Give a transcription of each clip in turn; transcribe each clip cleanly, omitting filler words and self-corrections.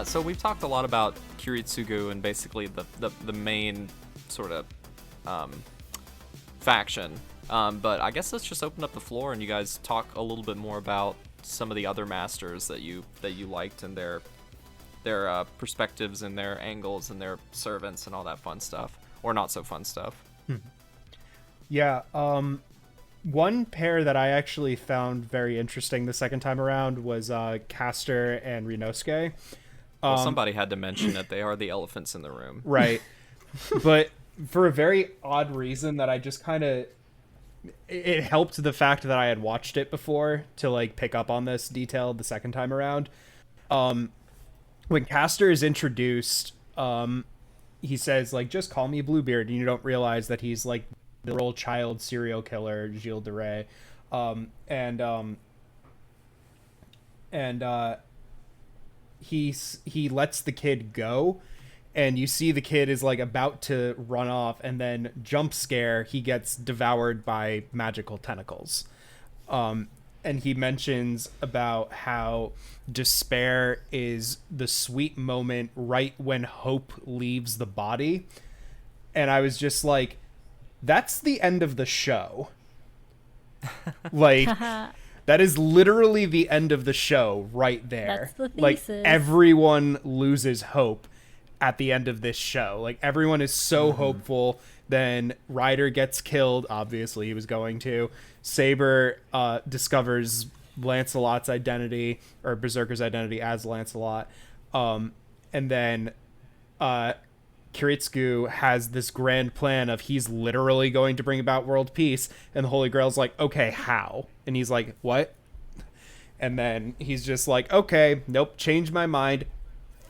So we've talked a lot about Kiritsugu and basically the main sort of faction. But I guess let's just open up the floor and you guys talk a little bit more about some of the other masters that you liked and their perspectives and their angles and their servants and all that fun stuff, or not so fun stuff. Yeah. One pair that I actually found very interesting the second time around was Castor and Rynosuke. Well, somebody had to mention it. They are the elephants in the room. Right. But for a very odd reason that I just kind of... It helped the fact that I had watched it before to, like, pick up on this detail the second time around. When Castor is introduced, he says, like, just call me Bluebeard, and you don't realize that he's, like, the little child serial killer, Gilles de Rais. He lets the kid go, and you see the kid is like about to run off, and then jump scare, he gets devoured by magical tentacles. And he mentions about how despair is the sweet moment right when hope leaves the body. And I was just like, that's the end of the show. Like, that is literally the end of the show right there. That's the like, thesis. everyone loses hope at the end of this show. Like, everyone is so hopeful. Then Ryder gets killed. Obviously, he was going to. Saber discovers Lancelot's identity, or Berserker's identity as Lancelot. And then Kiritsugu has this grand plan of he's literally going to bring about world peace, and the Holy Grail's like, okay, how? And he's like, what? And then he's just like, okay, nope, change my mind,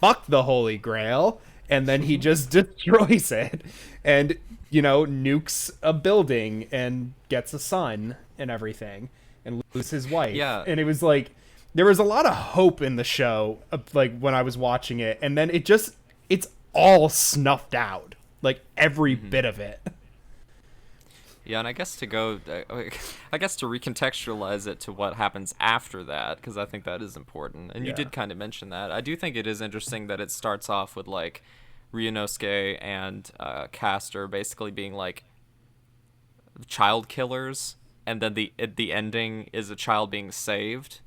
fuck the Holy Grail. And then he just destroys it and, you know, nukes a building and gets a son and everything and loses his wife. Yeah. And it was like, there was a lot of hope in the show, like, when I was watching it, and then it's all snuffed out, like every bit of it. Yeah, and I guess to recontextualize it to what happens after that, because I think that is important, and you did kind of mention that. I do think it is interesting that it starts off with like Ryunosuke and Castor basically being like child killers, and then the ending is a child being saved.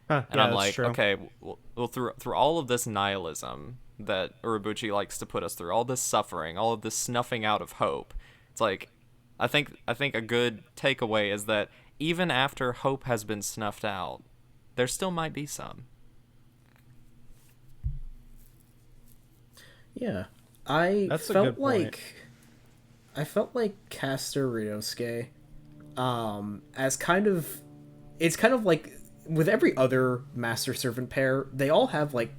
And I'm like, okay, well, through all of this nihilism that Urobuchi likes to put us through, all this suffering, all of this snuffing out of hope, it's like, I think a good takeaway is that even after hope has been snuffed out, there still might be some. Yeah, I felt like Castor Ryunosuke, as kind of, it's kind of like with every other master servant pair, they all have like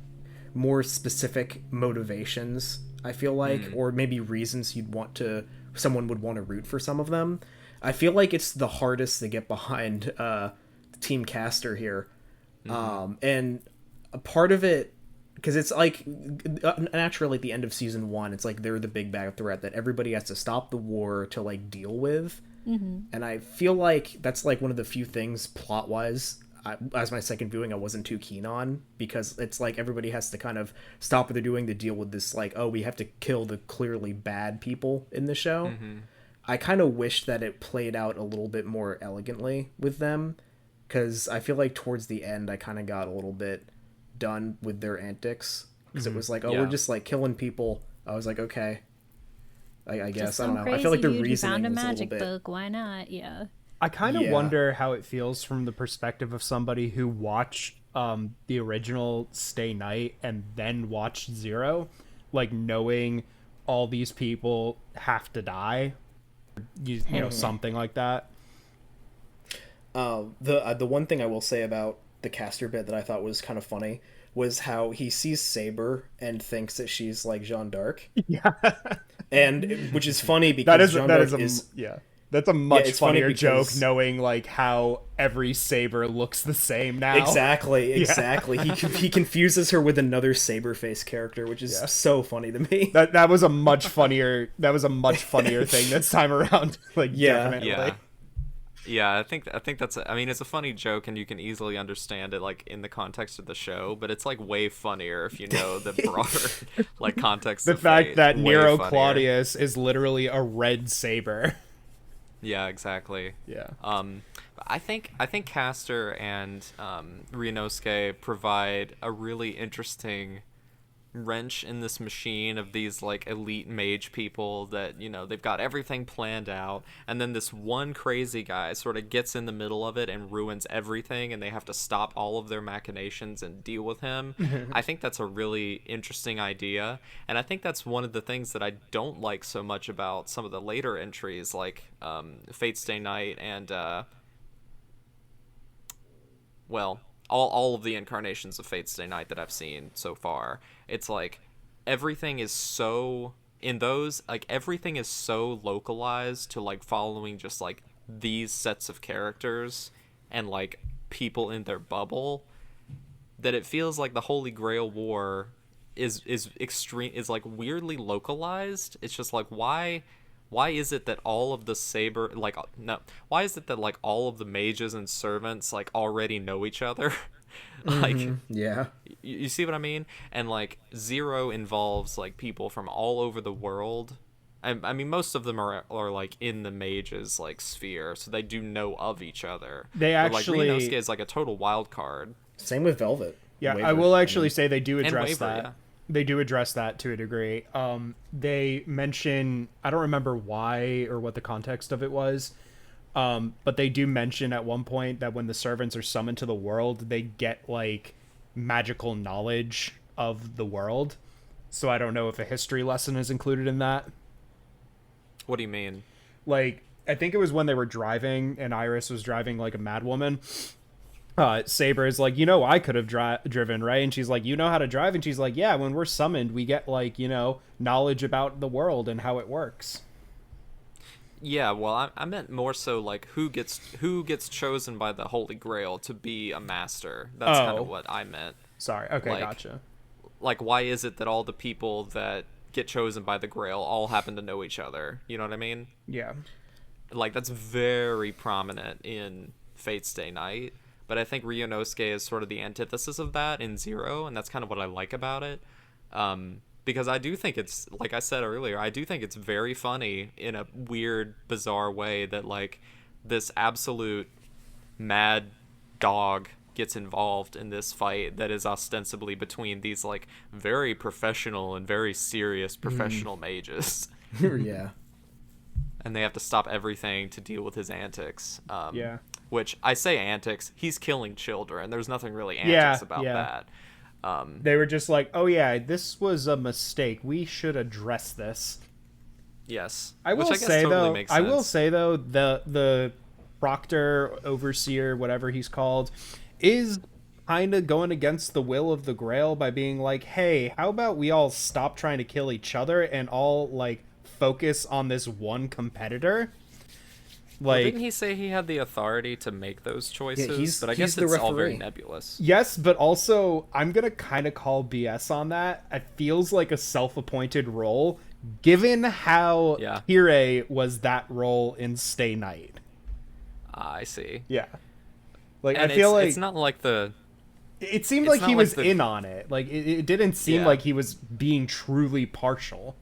more specific motivations, I feel like, or maybe reasons someone would want to root for some of them. I feel like it's the hardest to get behind Team Castor here. And a part of it, because it's like, naturally at the end of season 1, it's like they're the big bad threat that everybody has to stop the war to like deal with. And I feel like that's like one of the few things plot-wise, as my second viewing, I wasn't too keen on, because it's like everybody has to kind of stop what they're doing to deal with this, like, oh, we have to kill the clearly bad people in the show. I kind of wish that it played out a little bit more elegantly with them, because I feel like towards the end I kind of got a little bit done with their antics, because it was like, oh, we're just like killing people. I was like, okay, I guess, I don't know. I feel like the reasoning found a was magic a little bit... book. Why not? Yeah. I kind of wonder how it feels from the perspective of somebody who watched the original Stay Night and then watched Zero, like knowing all these people have to die, you know, something like that. The one thing I will say about the Castor bit that I thought was kind of funny was how he sees Saber and thinks that she's like Jeanne d'Arc. Yeah, and which is funny because Jeanne d'Arc is that's a much funnier joke, knowing like how every Saber looks the same now. Exactly. He confuses her with another Saber-face character, which is so funny to me. That was a much funnier thing this time around. Like, definitely. Yeah, I think that's I mean, it's a funny joke and you can easily understand it like in the context of the show, but it's like way funnier if you know the broader like context The of fact Fate. that Way Nero funnier. Claudius is literally a red saber. Yeah, exactly. Yeah. I think Castor and Rynosuke provide a really interesting wrench in this machine of these like elite mage people that, you know, they've got everything planned out, and then this one crazy guy sort of gets in the middle of it and ruins everything, and they have to stop all of their machinations and deal with him. I think that's a really interesting idea, and I think that's one of the things that I don't like so much about some of the later entries like Fate Stay Night and well, all of the incarnations of Fate Stay Night that I've seen so far. It's like everything is so in those, like everything is so localized to like following just like these sets of characters and like people in their bubble, that it feels like the Holy Grail War is extreme, is like weirdly localized. It's just like why is it that all of the saber like no why is it that like all of the mages and servants like already know each other? Like Yeah. you see what I mean? And like Zero involves like people from all over the world. I mean, most of them are like in the mages like sphere, so they do know of each other. They actually, but, like, Rynosuke is like a total wild card. Same with Velvet. yeah, Waver. I will actually say they do address Waver, that. yeah. They do address that to a degree. They mention, I don't remember why or what the context of it was, but they do mention at one point that when the servants are summoned to the world, they get like magical knowledge of the world. So I don't know if a history lesson is included in that. What do you mean? Like, I think it was when they were driving and Iris was driving like a madwoman. Saber is like, you know, I could have driven, right? And she's like, you know how to drive? And she's like, yeah, when we're summoned, we get like, you know, knowledge about the world and how it works. Yeah, well, I meant more so like who gets chosen by the Holy Grail to be a master. That's kind of what I meant. Sorry. Okay, Like, gotcha. Like, why is it that all the people that get chosen by the Grail all happen to know each other? You know what I mean? Yeah. Like, that's very prominent in Fate Stay Night. But I think Ryunosuke is sort of the antithesis of that in Zero, and that's kind of what I like about it. Because I do think it's, like I said earlier, I do think it's very funny in a weird, bizarre way that, like, this absolute mad dog gets involved in this fight that is ostensibly between these, like, very professional and very serious professional mages. Yeah. And they have to stop everything to deal with his antics. Yeah. Which, I say antics, he's killing children. There's nothing really antics about that. They were just like, oh yeah, this was a mistake. We should address this. Yes. I will Which I guess say totally though, makes I will sense. say though, the proctor, overseer, whatever he's called, is kind of going against the will of the Grail by being like, hey, how about we all stop trying to kill each other and all like focus on this one competitor? Well, Like, didn't he say he had the authority to make those choices? But I he's guess the it's all very referee. nebulous. yes, but also I'm gonna kind of call BS on that. It feels like a self-appointed role, given how Yeah. Hirei was that role in Stay Night. I see. Yeah, like And I feel like it's not like the... it seemed it's like not he like was the- in on it. Like it didn't seem Yeah. like he was being truly partial.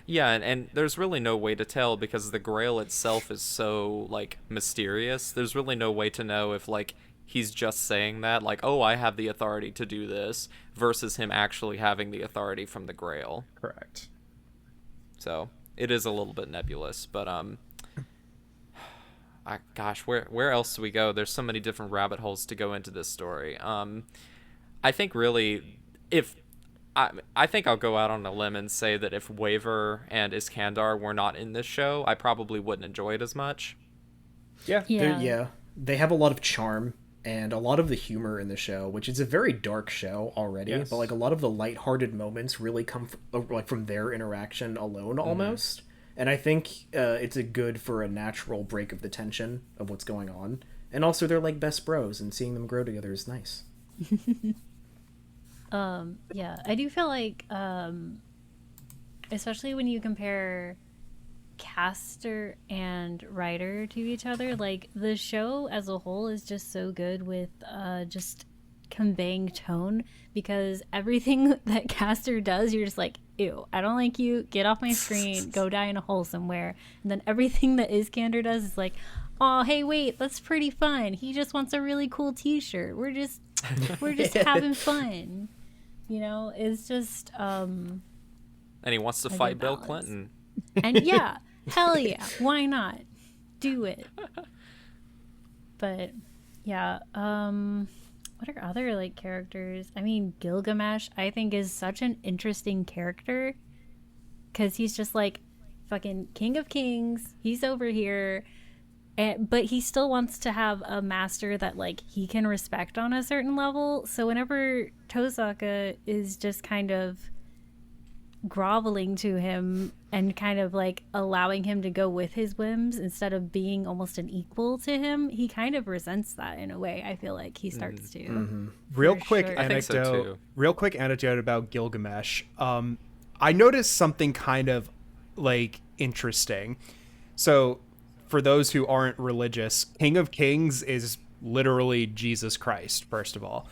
Yeah, and there's really no way to tell because the Grail itself is so, like, mysterious. There's really no way to know if, like, he's just saying that, like, oh, I have the authority to do this, versus him actually having the authority from the Grail. Correct. So, it is a little bit nebulous, but, gosh, where else do we go? There's so many different rabbit holes to go into this story. I think really, I think I'll go out on a limb and say that if Waver and Iskandar were not in this show, I probably wouldn't enjoy it as much. Yeah. Yeah. They have a lot of charm and a lot of the humor in the show, which is a very dark show already, Yes. but like a lot of the lighthearted moments really come from their interaction alone almost. And I think it's a good for a natural break of the tension of what's going on. And also they're like best bros, and seeing them grow together is nice. Yeah, I do feel like, especially when you compare caster and writer to each other. Like, the show as a whole is just so good with just conveying tone, because everything that caster does, you're just like, ew, I don't like you, get off my screen, go die in a hole somewhere. And then everything that Iskander does is like, oh, hey, wait, that's pretty fun, he just wants a really cool t-shirt, we're just having fun, you know. It's just and he wants to fight Bill Clinton. And yeah, hell yeah, why not do it? But yeah, what are other like characters? I mean, Gilgamesh I think is such an interesting character, because he's just like fucking king of kings, he's over here, but he still wants to have a master that like he can respect on a certain level. So whenever Tosaka is just kind of groveling to him and kind of like allowing him to go with his whims instead of being almost an equal to him, he kind of resents that in a way. I feel like he starts to. Mm-hmm. Real quick anecdote about Gilgamesh. I noticed something kind of like interesting. So for those who aren't religious, King of Kings is literally Jesus Christ, first of all.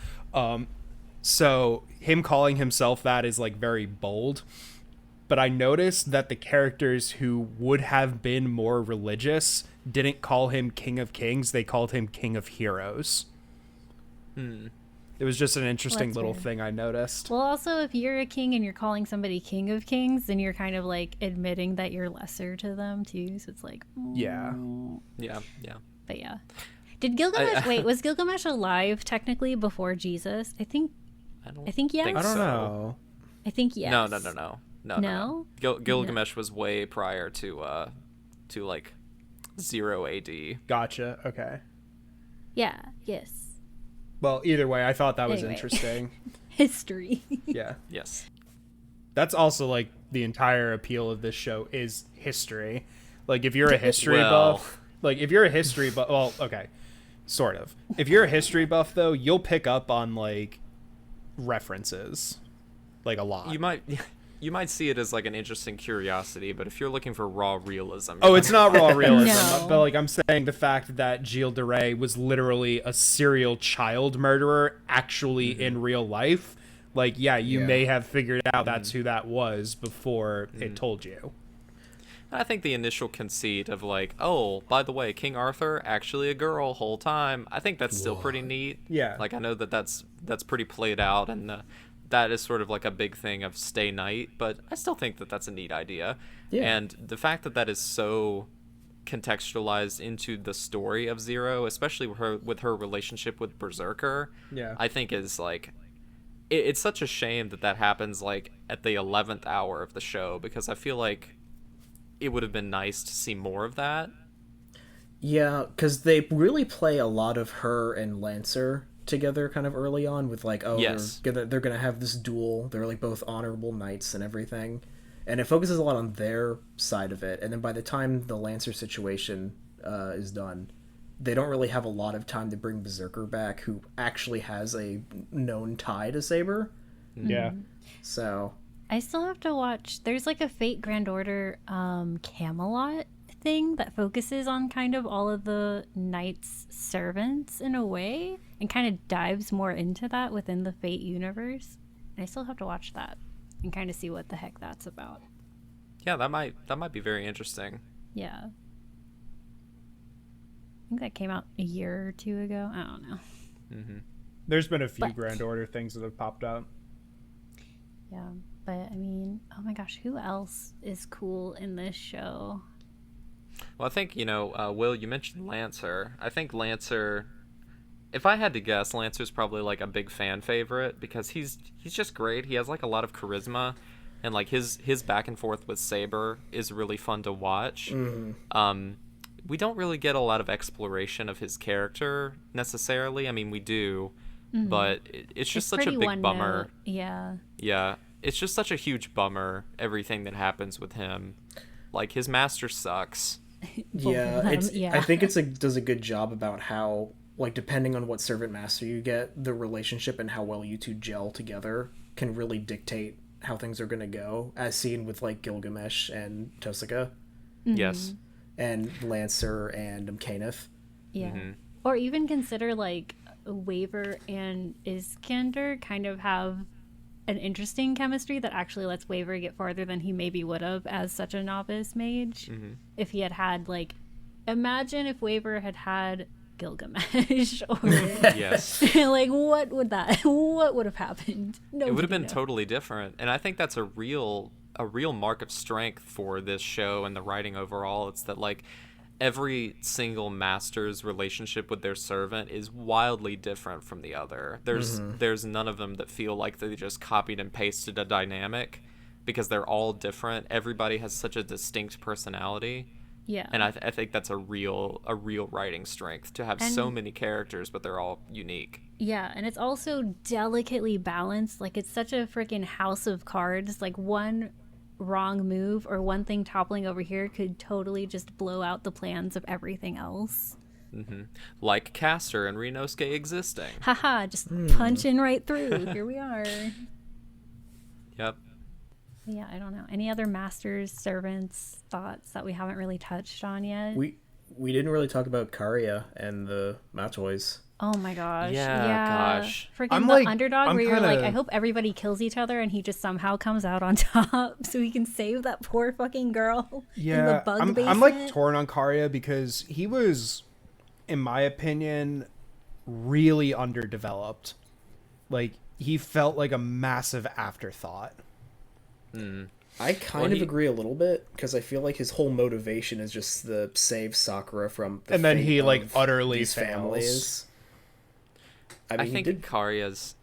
So him calling himself that is like very bold. But I noticed that the characters who would have been more religious didn't call him King of Kings. They called him King of Heroes. It was just an interesting little thing I noticed. Well, also, if you're a king and you're calling somebody King of Kings, then you're kind of like admitting that you're lesser to them too. So it's like, yeah. But yeah. Did Gilgamesh was Gilgamesh alive technically before Jesus? I think yes. I don't know. I think yes. No. Gilgamesh was way prior to like 0 AD. Gotcha. Okay. Yeah. Yes. Well, either way, I thought that was interesting. History. Yeah. Yes. That's also like the entire appeal of this show is history. Like if you're a history buff, well, okay, sort of. If you're a history buff though, you'll pick up on like references, like a lot. You might see it as like an interesting curiosity, but if you're looking for raw realism... it's not raw realism. No. But like I'm saying, the fact that Gilles de Rais was literally a serial child murderer actually in real life, like, you may have figured out that's who that was before it told you. I think the initial conceit of like, oh, by the way, King Arthur, actually a girl whole time, I think that's still pretty neat. Yeah. Like, I know that's pretty played out, and that is sort of like a big thing of Stay Night, but I still think that that's a neat idea. Yeah. And the fact that that is so contextualized into the story of Zero, especially with her relationship with Berserker, I think is like, it's such a shame that happens like at the 11th hour of the show, because I feel like it would have been nice to see more of that. Yeah, because they really play a lot of her and Lancer together kind of early on with like, they're gonna have this duel, they're like both honorable knights and everything, and it focuses a lot on their side of it. And then by the time the Lancer situation is done, they don't really have a lot of time to bring Berserker back, who actually has a known tie to Saber. So I still have to watch, there's like a Fate Grand Order Camelot thing that focuses on kind of all of the knights' servants in a way, and kind of dives more into that within the Fate universe. And I still have to watch that and kind of see what the heck that's about. Yeah, that might be very interesting. Yeah. I think that came out a year or two ago. I don't know. There's been a few Grand Order things that have popped up. Yeah, but I mean, oh my gosh, who else is cool in this show? Well, I think, Will, you mentioned Lancer. I think Lancer, if I had to guess, Lancer's probably like a big fan favorite, because he's just great. He has like a lot of charisma, and like his back and forth with Saber is really fun to watch. We don't really get a lot of exploration of his character necessarily. I mean, we do, but it's just such a big bummer. Yeah. Yeah. It's just such a huge bummer, everything that happens with him. Like, his master sucks. I think it does a good job about how, like, depending on what servant master you get, the relationship and how well you two gel together can really dictate how things are going to go, as seen with, like, Gilgamesh and Tosaka. Yes. and Lancer and Caneth. Yeah. Or even consider like Waver and Iskander kind of have an interesting chemistry that actually lets Waver get farther than he maybe would have as such a novice mage. If he had like, imagine if Waver had Gilgamesh or Yes. like what would have happened? It would have been totally different. And I think that's a real mark of strength for this show and the writing overall. It's that like every single master's relationship with their servant is wildly different from the other. There's none of them that feel like they just copied and pasted a dynamic, because they're all different. Everybody has such a distinct personality. Yeah. And I think that's a real writing strength, to have so many characters, but they're all unique. Yeah, and it's also delicately balanced. Like, it's such a freaking house of cards. Like, one wrong move or one thing toppling over here could totally just blow out the plans of everything else. Like Castor and Rynosuke existing. Haha, just punching right through. Here we are. Yep. Yeah, I don't know. Any other masters, servants, thoughts that we haven't really touched on yet? We didn't really talk about Karya and the Matoys. Oh my gosh. Yeah, gosh. Freaking I'm the like- underdog I'm where you're kinda- like, I hope everybody kills each other and he just somehow comes out on top so he can save that poor fucking girl in the Yeah, bug I'm basement. like torn on Karya because he was, in my opinion, really underdeveloped. Like, he felt like a massive afterthought. I kind of agree a little bit, because I feel like his whole motivation is just to save Sakura from the And then fate he, like, of utterly these fails. families. I mean, I think he did. Karya's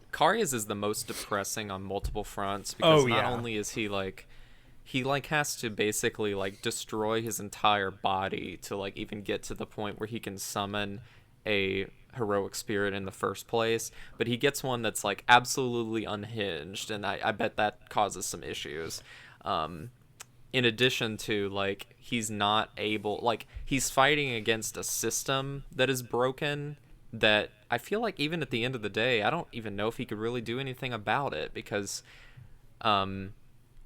is the most depressing on multiple fronts, because not yeah. only is he has to basically like destroy his entire body to like even get to the point where he can summon a heroic spirit in the first place, but he gets one that's like absolutely unhinged, and I bet that causes some issues. In addition to like he's not able, like he's fighting against a system that is broken, that I feel like even at the end of the day, I don't even know if he could really do anything about it, because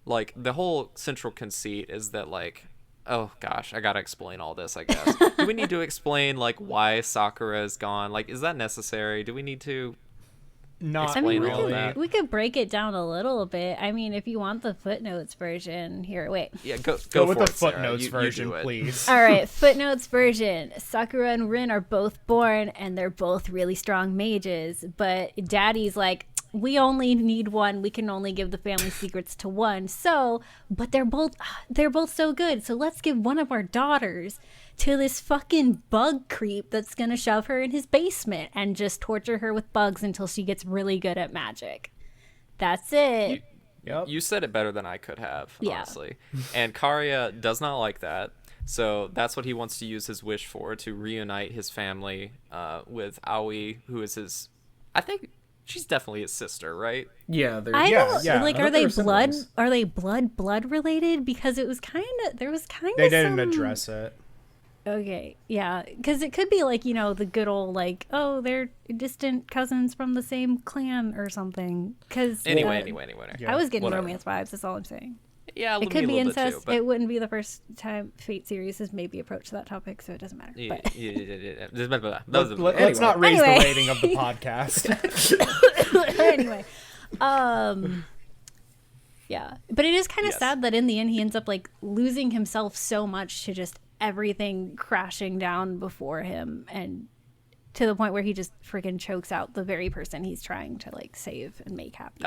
like the whole central conceit is that like, oh gosh, I gotta explain all this, I guess. Do we need to explain like why Sakura is gone? Like, is that necessary? Do we need to Not I mean, explain all of really. that? we could break it down a little bit. I mean, if you want the footnotes version, here, wait. Yeah, go Go for with it, the Sarah. footnotes You version, do it. please. All right, footnotes version. Sakura and Rin are both born, and they're both really strong mages. But Daddy's like, we only need one. We can only give the family secrets to one. So, but they're both so good. So let's give one of our daughters to this fucking bug creep that's gonna shove her in his basement and just torture her with bugs until she gets really good at magic. That's it. Yep. You said it better than I could have, Yeah. honestly. And Karya does not like that. So that's what he wants to use his wish for, to reunite his family with Aoi, who is his, I think she's definitely his sister, right? Yeah, they're. I Yeah, don't yeah. like. I Are thought they they were blood? siblings. Are they blood related? Because it was there was kind of They didn't address it. Okay, yeah, because it could be like, you know, the good old like, oh, they're distant cousins from the same clan or something. Because Anyway. Yeah. I was getting Whatever. romance vibes. That's all I'm saying. Yeah, It could be me a little incest. bit too, but It wouldn't be the first time Fate series has maybe approached that topic, so it doesn't matter. yeah, But Let's not raise Anyway. the rating of the podcast. anyway, yeah, but it is kind of Yes. sad that in the end he ends up like losing himself so much to just everything crashing down before him, and to the point where he just freaking chokes out the very person he's trying to like save and make happy.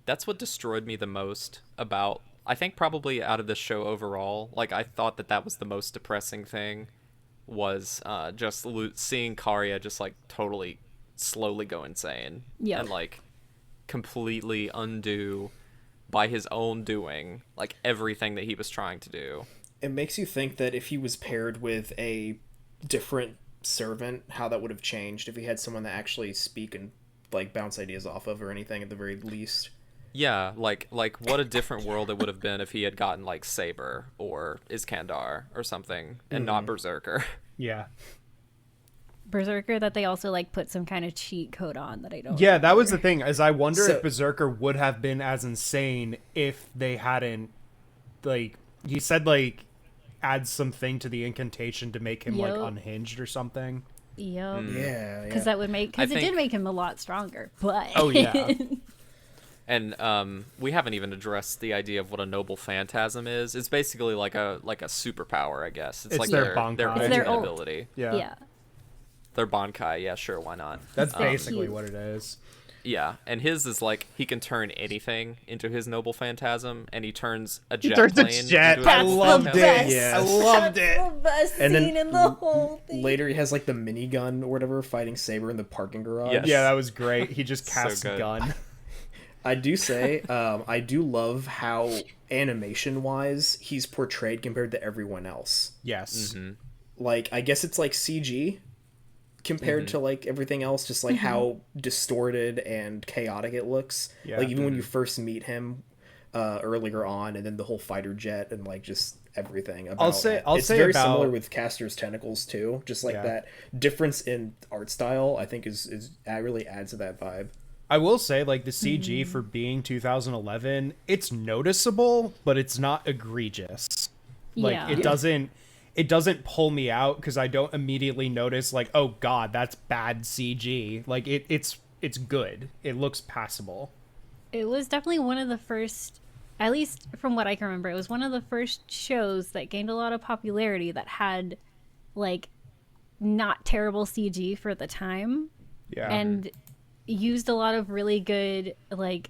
That's what destroyed me the most about, I think probably out of the show overall. Like, I thought that was the most depressing thing, was just seeing Karya just like totally slowly go insane. Yeah. And like completely undo by his own doing like everything that he was trying to do. It makes you think that if he was paired with a different servant, how that would have changed if he had someone that actually speak and like bounce ideas off of or anything at the very least. Yeah, like what a different world it would have been if he had gotten like Saber or Iskandar or something, and not Berserker. Yeah. Berserker that they also like put some kind of cheat code on that I don't. Yeah, that was the thing. Is I wonder So- if Berserker would have been as insane if they hadn't, like, he said, like, adds something to the incantation to make him like Yep. unhinged or something. Yep. Yeah, Because that would make, because it did make him a lot stronger. But Oh yeah. And we haven't even addressed the idea of what a noble phantasm is. It's basically like a superpower, I guess. It's like their their Bankai. It's their ultimate ult. ability. Yeah. yeah. Their Bankai, yeah, sure, why not? That's basically Cute. what it is. Yeah, and his is like he can turn anything into his noble phantasm, and he turns a jet turns a plane jet. into I his loved noble it. phantasm. Yeah. I loved it. The best And then scene in the whole thing. Later, he has like the minigun or whatever fighting Saber in the parking garage. Yes. Yeah, that was great. He just So casts good. gun. I do say, I do love how animation-wise he's portrayed compared to everyone else. Yes. Like, I guess it's like CG compared to like everything else, just like how distorted and chaotic it looks. Yeah. Like even when you first meet him earlier on, and then the whole fider jet and like just everything about I'll it's say very about- similar with Castor's tentacles too. Just like Yeah. that difference in art style, I think is really adds to that vibe. I will say, like, the CG for being 2011, it's noticeable, but it's not egregious. Like, Yeah. it doesn't pull me out because I don't immediately notice, like, oh god, that's bad CG. Like, it's good. It looks passable. It was definitely one of the first, at least from what I can remember, it was one of the first shows that gained a lot of popularity that had, like, not terrible CG for the time. Yeah. And used a lot of really good, like,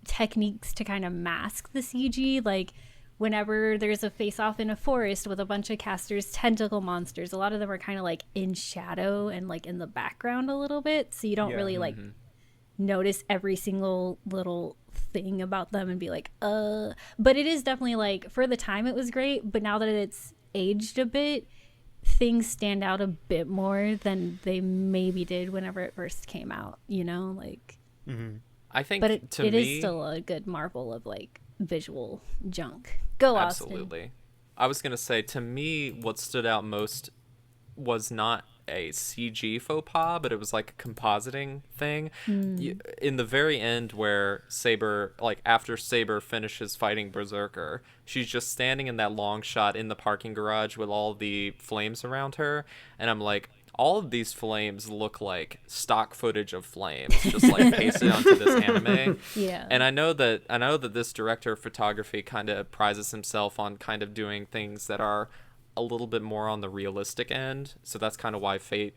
techniques to kind of mask the CG. Like, whenever there's a face-off in a forest with a bunch of Castor's tentacle monsters, a lot of them are kind of, like, in shadow and, like, in the background a little bit. So you don't really, like, notice every single little thing about them and be like, But it is definitely, like, for the time it was great, but now that it's aged a bit, things stand out a bit more than they maybe did whenever it first came out, you know, like. I think But it to is me, still a good marvel of like visual junk. Go Austin. absolutely. I was gonna say, to me, what stood out most was not a CG faux pas, but it was like a compositing thing. In the very end, where Saber, like after Saber finishes fighting Berserker, she's just standing in that long shot in the parking garage with all the flames around her, and I'm like, all of these flames look like stock footage of flames, just like pasted onto this anime. Yeah. And I know that this director of photography kind of prizes himself on kind of doing things that are a little bit more on the realistic end. So that's kind of why Fate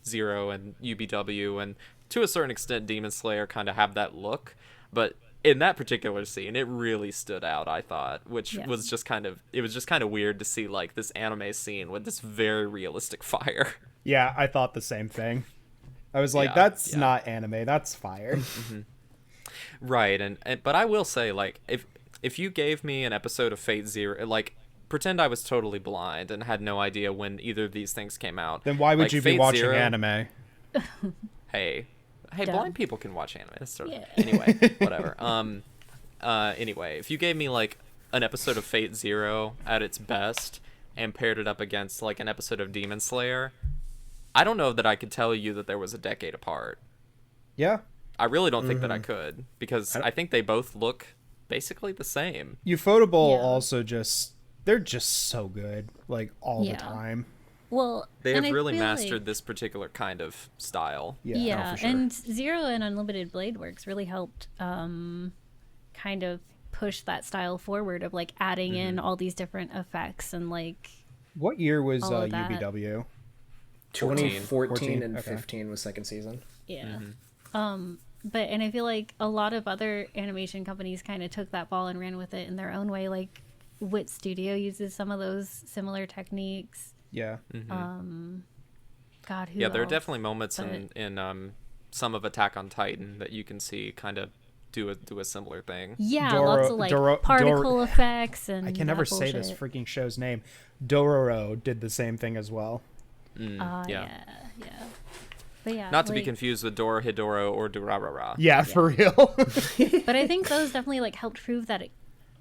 Zero and UBW and to a certain extent Demon Slayer kind of have that look. But in that particular scene, it really stood out, I thought, which was just kind of weird to see like this anime scene with this very realistic fire. Yeah, I thought the same thing. I was like, Yeah, that's yeah. not anime, that's fire. Right, and but I will say, like, if you gave me an episode of Fate Zero, like, pretend I was totally blind and had no idea when either of these things came out. Then why would Like, you be Fate watching Zero- anime? Hey, Dumb. blind people can watch anime. That's sort of, Yeah. Anyway, whatever. Anyway, if you gave me like an episode of Fate Zero at its best and paired it up against like an episode of Demon Slayer, I don't know that I could tell you that there was a decade apart. Yeah. I really don't think that I could, because I think they both look basically the same. Ufotable Yeah. also they're just so good, like all Yeah. the time. Well, They and have I really feel mastered like, this particular kind of style. Yeah, no, for sure. and Zero and Unlimited Blade Works really helped kind of push that style forward of like adding in all these different effects and like What year was all of that. UBW? 2014 14, and okay. 15 was second season. yeah. But and I feel like a lot of other animation companies kind of took that ball and ran with it in their own way. Like Wit Studio uses some of those similar techniques. Yeah. God, who Yeah, there are else? definitely moments But- in some of Attack on Titan that you can see kind of do a similar thing. Yeah, Doro- lots of like Doro- particle effects and I can never that say this bullshit. freaking show's name. Dororo did the same thing as well. Yeah. yeah. But yeah, Not to be like- confused with Dorohedoro or Durarara. Yeah, for real. But I think those definitely like helped prove that it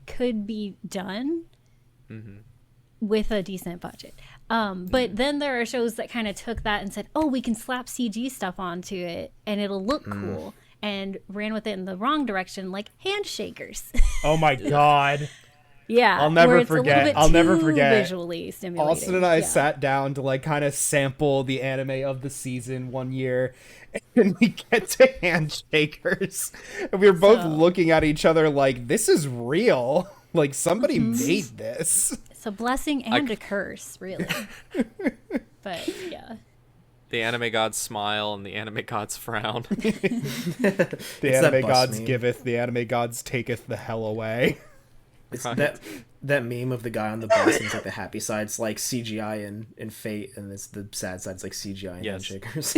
could be done with a decent budget. But then there are shows that kind of took that and said, "Oh, we can slap CG stuff onto it, and it'll look cool," and ran with it in the wrong direction, like Handshakers. Oh my god. Yeah, I'll never where it's forget. A little bit I'll never too forget. Visually stimulating. Austin and I Yeah. sat down to like kind of sample the anime of the season one year, and we get to Handshakers, and we were both looking at each other like, "This is real. Like somebody made this." It's a blessing and a curse, really. But yeah. The anime gods smile and the anime gods frown. The It's anime that bus gods meme. giveth, the anime gods taketh the hell away. It's Right. that meme of the guy on the bus, and it's like the happy side's like CGI and Fate, and it's the sad side's like CGI and Yes. Handshakers.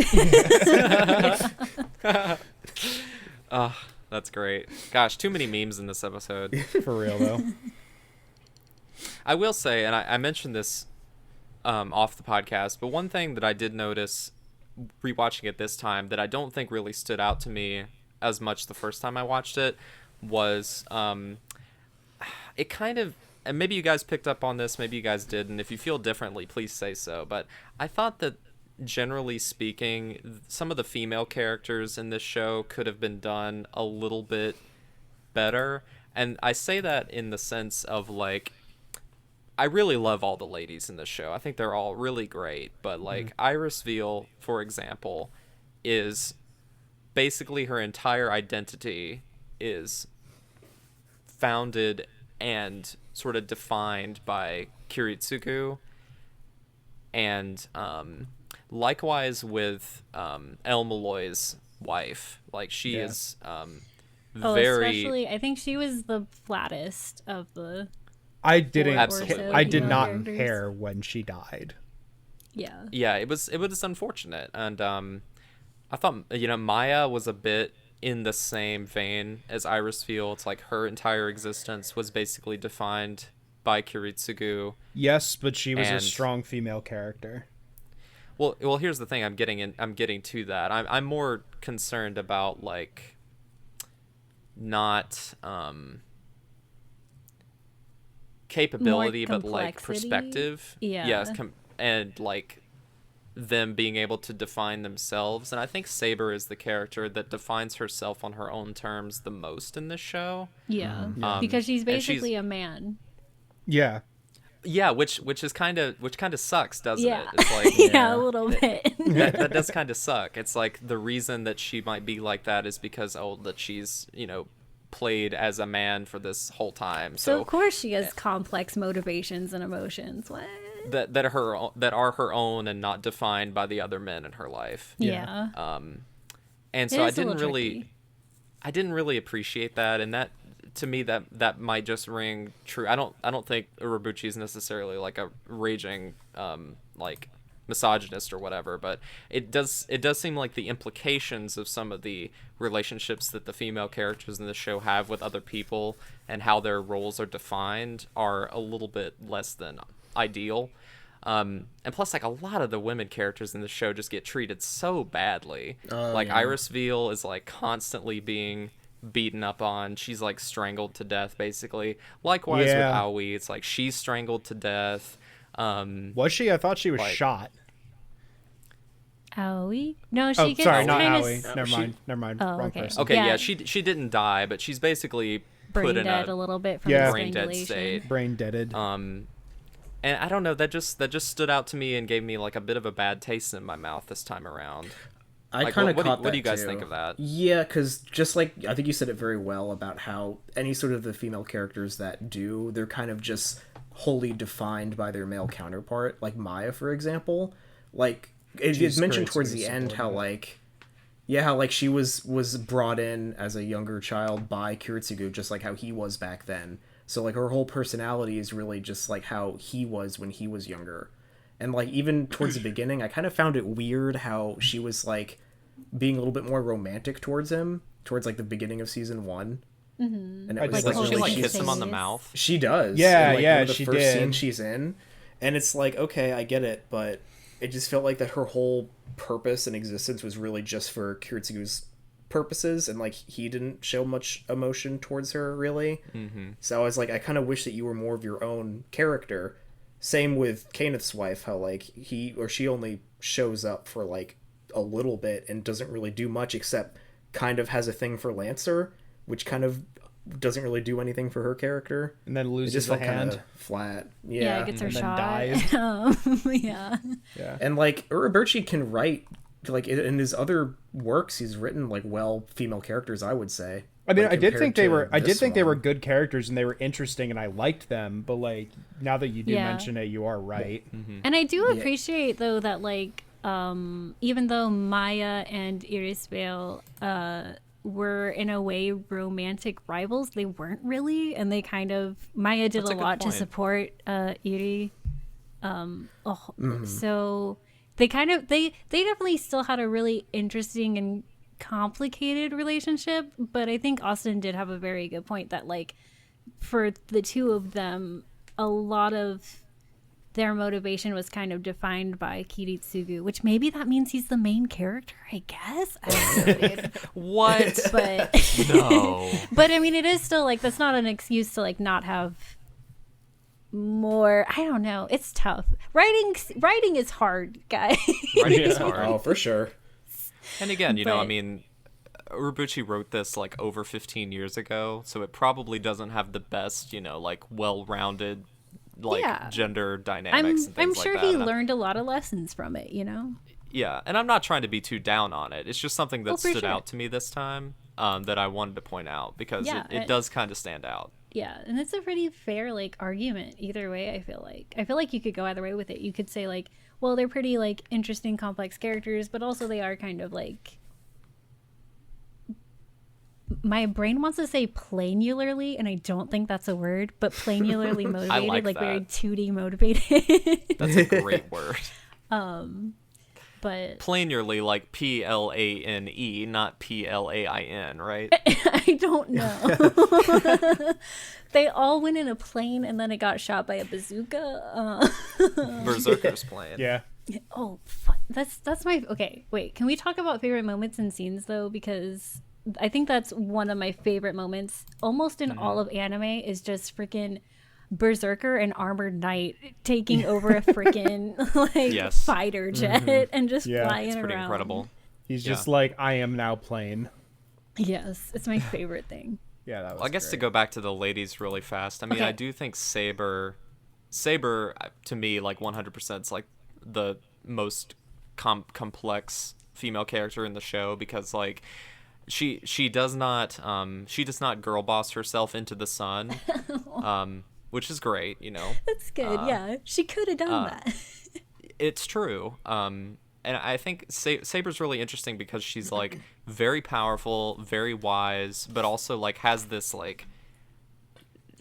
That's great. Gosh, too many memes in this episode. For real though. I will say, and I mentioned this off the podcast, but one thing that I did notice rewatching it this time that I don't think really stood out to me as much the first time I watched it was it kind of, and maybe you guys picked up on this, maybe you guys did, and if you feel differently, please say so, but I thought that generally speaking, some of the female characters in this show could have been done a little bit better. And I say that in the sense of like, I really love all the ladies in this show. I think they're all really great. But like Iris Veal, for example, is basically her entire identity is founded and sort of defined by Kiritsugu. And likewise with El Malloy's wife. Like she is very... especially, I think she was the flattest of the... I didn't. Absolutely. I did female not characters. care when she died. Yeah. Yeah, it was unfortunate. And I thought, Maya was a bit in the same vein as Iris Veal. It's like her entire existence was basically defined by Kiritsugu. Yes, but she was a And- strong female character. Well, here's the thing. I'm getting to that. I'm more concerned about like not capability, but like complexity? perspective. Yeah. Yes, and like them being able to define themselves. And I think Saber is the character that defines herself on her own terms the most in this show. Yeah. Yeah. Because she's And she's- basically a man. Yeah. Yeah, which kind of sucks, doesn't Yeah. it? It's like Yeah, a little bit. that does kind of suck. It's like the reason that she might be like that is because that she's played as a man for this whole time. So So of course she has complex motivations and emotions. What? that are her own and not defined by the other men in her life. Yeah. And It so is a little tricky. I didn't really appreciate that, and that to me that might just ring true. I don't think Urobuchi is necessarily like a raging like misogynist or whatever, but it does seem like the implications of some of the relationships that the female characters in the show have with other people and how their roles are defined are a little bit less than ideal. And plus, like, a lot of the women characters in the show just get treated so badly. Like, yeah. Iris Veal is, like, constantly being beaten up on. She's, like, strangled to death, basically. Likewise with Yeah. Aoi, it's like she's strangled to death. Was she? I thought she was Like- shot. Aoi? No, she Oh, gets sorry, not kind Aoi. of Never mind. Oh, Wrong okay. person. Okay, yeah, Yeah. she didn't die, but she's basically brain put in dead a little bit from Yeah. the brain dead strangulation. state. Brain deaded. And I don't know, that just stood out to me and gave me like a bit of a bad taste in my mouth this time around. I Like, kind of what caught that what do you guys too. think of that? Yeah, because just like I think you said it very well about how any sort of the female characters that do, they're kind of just wholly defined by their male counterpart. Like Maya, for example, like it's She's mentioned great, towards so the end how supportive. like. Yeah, how like she was brought in as a younger child by Kiritsugu, just like how he was back then. So like her whole personality is really just like how he was when he was younger. And like even towards the beginning, I kind of found it weird how she was like being a little bit more romantic towards him towards like the beginning of season 1. Mm-hmm. And it was Like, Like, Like, she really like she's kiss him on the famous. mouth. she does. Yeah, in, like, yeah, one of the she first did. scenes she's in, and it's like, okay, I get it, but it just felt like that her whole purpose and existence was really just for Kiritsugu's purposes, and like he didn't show much emotion towards her really. Mm-hmm. So I was like, I kind of wish that you were more of your own character. Same with Kaneth's wife, how like he or she only shows up for like a little bit and doesn't really do much except kind of has a thing for Lancer, which kind of doesn't really do anything for her character. And then It loses just a felt hand. kind of flat. Yeah, Yeah. it gets her And then shot. dies. Yeah. Yeah. And like Urobuchi can write, like in his other works, he's written like female characters, I would say. I mean, like, I did think they compared were. I to did this think they were one. good characters and they were interesting and I liked them. But like now that you do Yeah. mention it, you are right. And I do appreciate though that like even though Maya and Irisbale were in a way romantic rivals, they weren't really, and they kind of Maya did That's a a good lot to point. support Iri. So they kind of they definitely still had a really interesting and complicated relationship, but I think Austin did have a very good point that like for the two of them, a lot of their motivation was kind of defined by Kiritsugu, which maybe that means he's the main character, I guess. I don't know, dude. What? But No. but I mean, it is still like that's not an excuse to like not have more. I don't know. It's tough. Writing is hard, guys. Writing is hard. Oh, for sure. And again, you know, I But- mean, Urobuchi wrote this like over 15 years ago, so it probably doesn't have the best, you know, like well-rounded like Yeah. gender dynamics and things I'm like sure that. he And learned a lot of lessons from it, you know? yeah, and I'm not trying to be too down on it. It's just something that Oh, for stood sure. out to me this time that I wanted to point out because Yeah, it does kind of stand out. Yeah, and it's a pretty fair like argument either way. I feel like you could go either way with it. You could say like, well, they're pretty like interesting, complex characters, but also they are kind of like. My brain wants to say planularly, and I don't think that's a word, but planularly motivated, like very that. 2D motivated. That's a great word. But Plainly like PLANE, not PLAIN, right? I don't know. They all went in a plane, and then it got shot by a bazooka. Berserker's plane. Yeah. Oh, that's my okay. Wait, can we talk about favorite moments and scenes though? Because I think that's one of my favorite moments, almost in all of anime, is just freaking Berserker and Armored Knight taking over a freaking like Yes. fighter jet and just Yeah, flying It's pretty around. incredible. He's Yeah. just like, I am now plain. Yes, it's my favorite thing. Yeah, that was Well, I guess to great. go back to the ladies really fast. I mean, Okay. I do think Saber to me like 100% is like the most complex female character in the show because like she does not girl boss herself into the sun, which is great, you know. That's good. Yeah, she could have done that. It's true. And I think Saber's really interesting because she's like very powerful, very wise, but also like has this like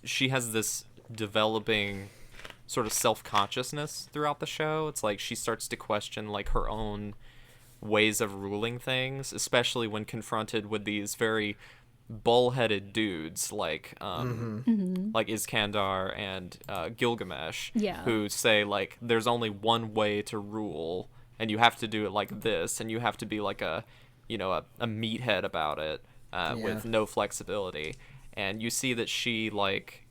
she has this developing sort of self-consciousness throughout the show. It's like she starts to question like her own ways of ruling things, especially when confronted with these very bullheaded dudes like like Iskandar and Gilgamesh, Yeah. who say like there's only one way to rule and you have to do it like this and you have to be like a meathead about it with no flexibility. And you see that she like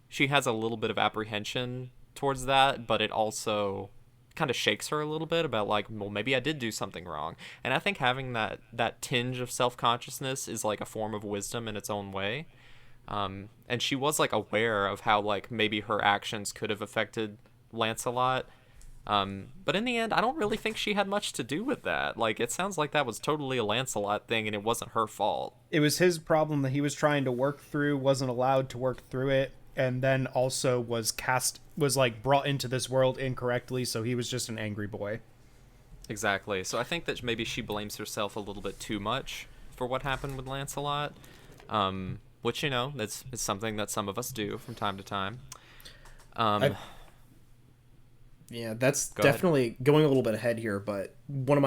she has a little bit of apprehension towards that, but it also kind of shakes her a little bit about like, well, maybe I did do something wrong. And I think having that tinge of self-consciousness is like a form of wisdom in its own way. And she was like aware of how like maybe her actions could have affected Lancelot. But in the end, I don't really think she had much to do with that. Like, it sounds like that was totally a Lancelot thing and it wasn't her fault. It was his problem that he was trying to work through, wasn't allowed to work through it, and then also was like brought into this world incorrectly, so he was just an angry boy. Exactly. So I think that maybe she blames herself a little bit too much for what happened with Lancelot, which, you know, it's something that some of us do from time to time. Yeah, that's Go ahead. definitely going a little bit ahead here, but one of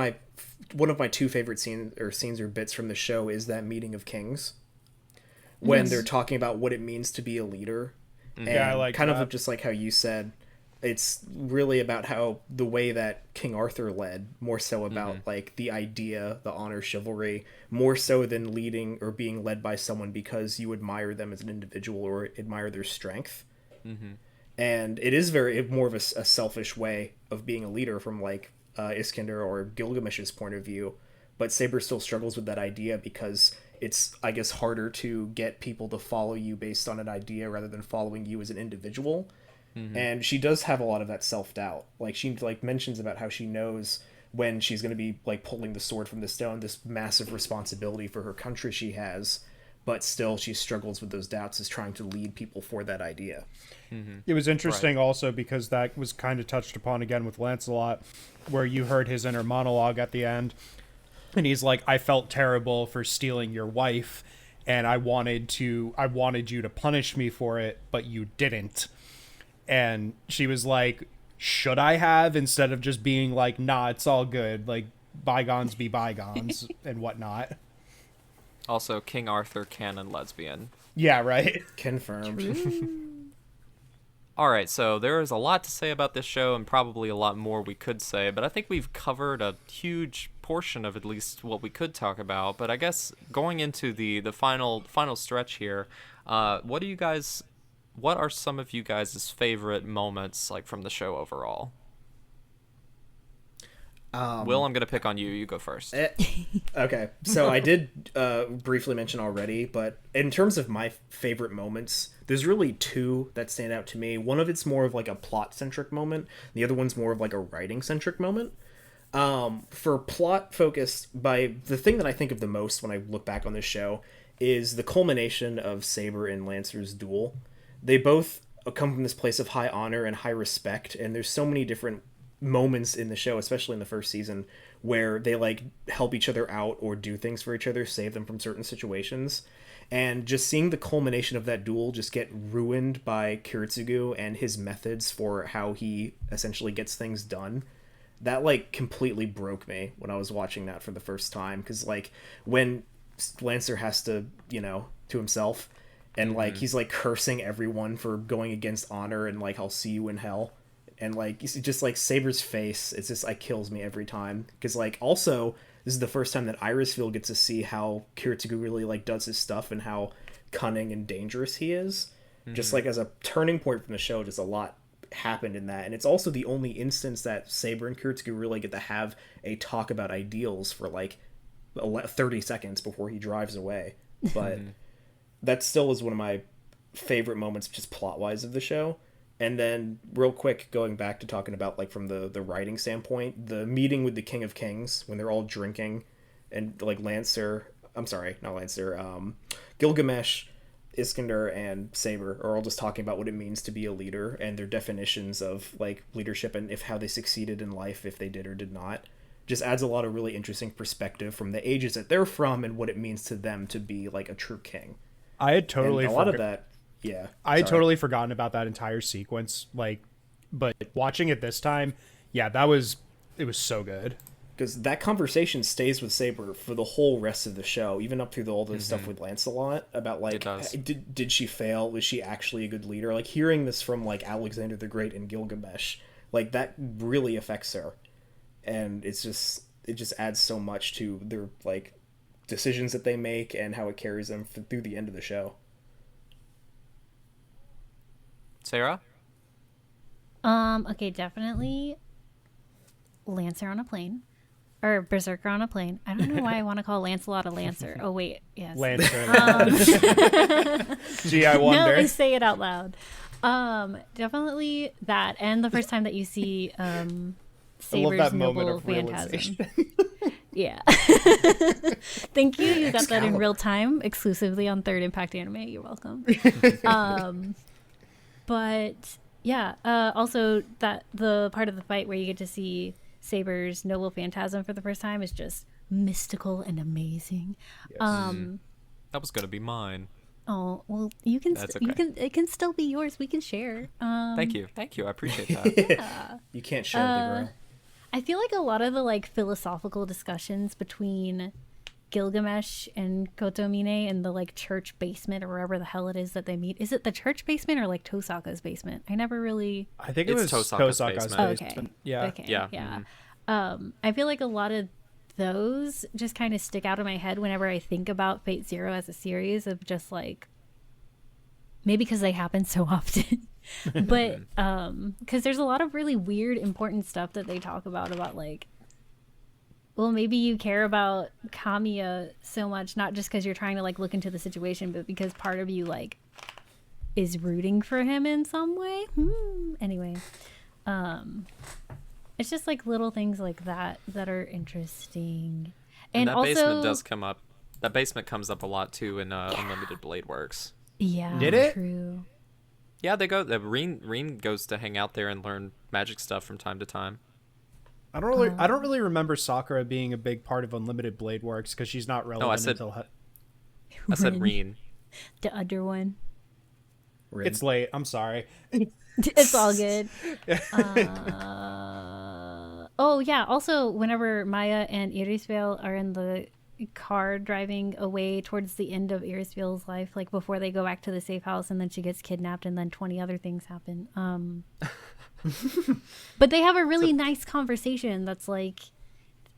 my two favorite scenes or bits from the show is that meeting of kings when they're talking about what it means to be a leader. And Yeah, I like kind that. of just like how you said, it's really about how the way that King Arthur led, more so about like the idea, the honor, chivalry, more so than leading or being led by someone because you admire them as an individual or admire their strength. And it is very more of a selfish way of being a leader from like Iskandar or Gilgamesh's point of view. But Saber still struggles with that idea because it's, I guess, harder to get people to follow you based on an idea rather than following you as an individual. And she does have a lot of that self-doubt. Like, she like mentions about how she knows when she's going to be like pulling the sword from the stone, this massive responsibility for her country she has, but still she struggles with those doubts as trying to lead people for that idea. It was interesting also because that was kind of touched upon again with Lancelot, where you heard his inner monologue at the end, and he's like, I felt terrible for stealing your wife, and I wanted you to punish me for it, but you didn't. And she was like, should I have, instead of just being like, nah, it's all good, like bygones be bygones and whatnot. Also, King Arthur canon lesbian. Yeah, right. Confirmed. All right, so there is a lot to say about this show, and probably a lot more we could say, but I think we've covered a huge portion of at least what we could talk about. But I guess going into the final stretch here, what are some of you guys' favorite moments, like, from the show overall? Will, I'm going to pick on you. You go first. Okay, so I did briefly mention already, but in terms of my favorite moments, there's really two that stand out to me. One of it's more of like a plot-centric moment. The other one's more of like a writing-centric moment. For plot-focused, the thing that I think of the most when I look back on this show is the culmination of Saber and Lancer's duel. They both come from this place of high honor and high respect, and there's so many different moments in the show, especially in the first season, where they like help each other out or do things for each other, save them from certain situations. And just seeing the culmination of that duel just get ruined by Kiritsugu and his methods for how he essentially gets things done, that like completely broke me when I was watching that for the first time. Because like when Lancer has to, to himself, and like he's like cursing everyone for going against honor, and like, I'll see you in hell, and like just like Saber's face, it's just like kills me every time. Because like also this is the first time that Irisfield gets to see how Kiritsugu really like does his stuff and how cunning and dangerous he is. Just like as a turning point from the show, just a lot happened in that. And it's also the only instance that Saber and Kiritsugu really get to have a talk about ideals for like 30 seconds before he drives away. But that still is one of my favorite moments just plot-wise of the show. And then real quick, going back to talking about like from the writing standpoint, the meeting with the King of Kings when they're all drinking, and like Gilgamesh, Iskander, and Saber are all just talking about what it means to be a leader and their definitions of like leadership and how they succeeded in life, if they did or did not. Just adds a lot of really interesting perspective from the ages that they're from and what it means to them to be like a true king. I had totally lot of that. Yeah, I had totally forgotten about that entire sequence. Like, but watching it this time, yeah, it was so good. Because that conversation stays with Saber for the whole rest of the show, even up through all the stuff with Lancelot about like, did she fail? Was she actually a good leader? Like hearing this from like Alexander the Great and Gilgamesh, like that really affects her, and it just adds so much to their like decisions that they make and how it carries them through the end of the show. Sarah? Okay, definitely Lancer on a plane. Or Berserker on a plane. I don't know why I want to call Lancelot a Lancer. Oh, wait. Yes. Lancer. Gee, I wonder. No, I say it out loud. Definitely that. And the first time that you see Saber's noble phantasm. Yeah. Thank you. You got that in real time, exclusively on Third Impact Anime. You're welcome. But yeah, also that the part of the fight where you get to see Saber's noble phantasm for the first time is just mystical and amazing. Yes. That was gonna be mine. Oh well, you can. That's You okay. can. It can still be yours. We can share. Thank you. I appreciate that. Yeah. You can't share the girl. I feel like a lot of the like philosophical discussions between Gilgamesh and Kotomine in the like church basement or wherever the hell it is that they meet. Is it the church basement or like Tosaka's basement? I never really. I think It's it was Tosaka's Tosaka's basement. basement. Okay. Yeah. Okay. Yeah. Yeah. I feel like a lot of those just kind of stick out in my head whenever I think about Fate Zero as a series of just like, maybe because they happen so often, but because there's a lot of really weird, important stuff that they talk about like well, maybe you care about Kamiya so much, not just because you're trying to like look into the situation, but because part of you like is rooting for him in some way. Anyway, it's just like little things like that that are interesting. And that also, basement does come up. That basement comes up a lot too in Unlimited Blade Works. Yeah, did it? True. Yeah, they go. Reen goes to hang out there and learn magic stuff from time to time. I don't really remember Sakura being a big part of Unlimited Blade Works because she's not relevant until. I said Reen. The other one. It's late. I'm sorry. It's all good. Oh yeah. Also, whenever Maya and Irisvale are in the car driving away towards the end of Irisvale's life, like before they go back to the safe house, and then she gets kidnapped, and then 20 other things happen. But they have a really nice conversation that's like,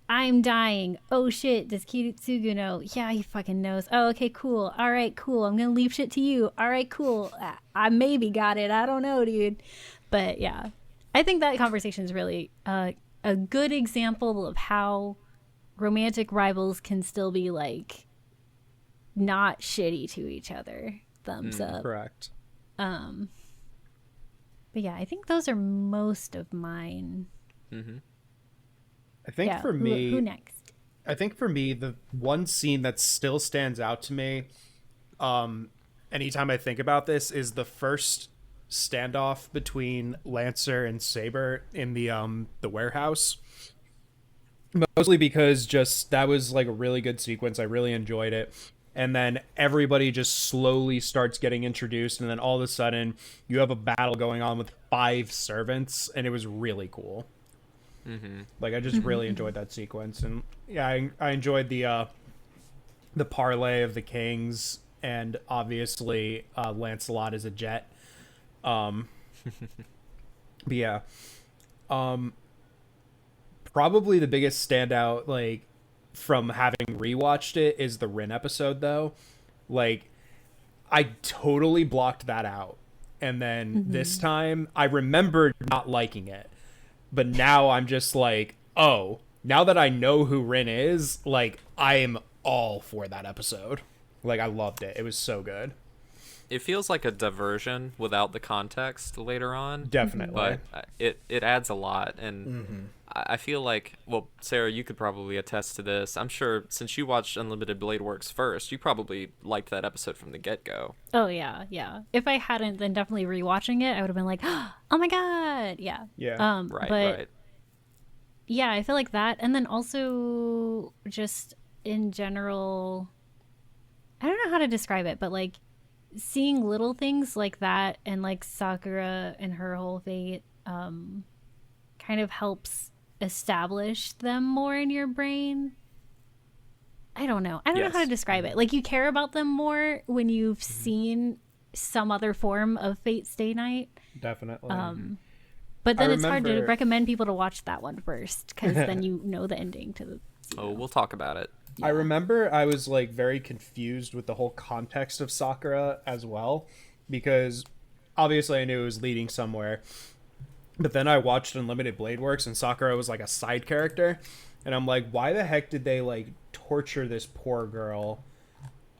I'm dying. Oh shit, does Kiritsugu know? Yeah, he fucking knows. Oh, okay, cool. All right, cool. I'm gonna leave shit to you. All right, cool. I maybe got it. I don't know, dude. But yeah, I think that conversation is really a good example of how romantic rivals can still be like not shitty to each other. Thumbs up. Correct. But yeah, I think those are most of mine. Mm-hmm. I think for me, who next? I think for me, the one scene that still stands out to me, anytime I think about this, is the first standoff between Lancer and Saber in the warehouse. Mostly because just that was like a really good sequence. I really enjoyed it. And then everybody just slowly starts getting introduced, and then all of a sudden you have a battle going on with 5 servants, and it was really cool. Mm-hmm. Like I just really enjoyed that sequence, and yeah, I enjoyed the parlay of the kings, and obviously Lancelot is a jet. But yeah, probably the biggest standout, like from having rewatched it, is the Rin episode though. Like I totally blocked that out, and then this time I remembered not liking it. But now I'm just like, oh, now that I know who Rin is, like, I am all for that episode. Like, I loved it. It was so good. It feels like a diversion without the context later on. Definitely. But it adds a lot. And I feel like, well, Sarah, you could probably attest to this. I'm sure since you watched Unlimited Blade Works first, you probably liked that episode from the get-go. Oh, yeah, yeah. If I hadn't, then definitely rewatching it, I would have been like, oh my God. Yeah. Yeah. Right. Yeah, I feel like that. And then also just in general, I don't know how to describe it, but like seeing little things like that and like Sakura and her whole fate kind of helps establish them more in your brain. I don't know. I don't know how to describe it. Like you care about them more when you've seen some other form of Fate Stay Night. Definitely. But then it's hard to recommend people to watch that one first because then you know the ending to the sequel. Oh, we'll talk about it. Yeah. I remember I was like very confused with the whole context of Sakura as well, because obviously I knew it was leading somewhere. But then I watched Unlimited Blade Works and Sakura was like a side character, and I'm like, why the heck did they like torture this poor girl?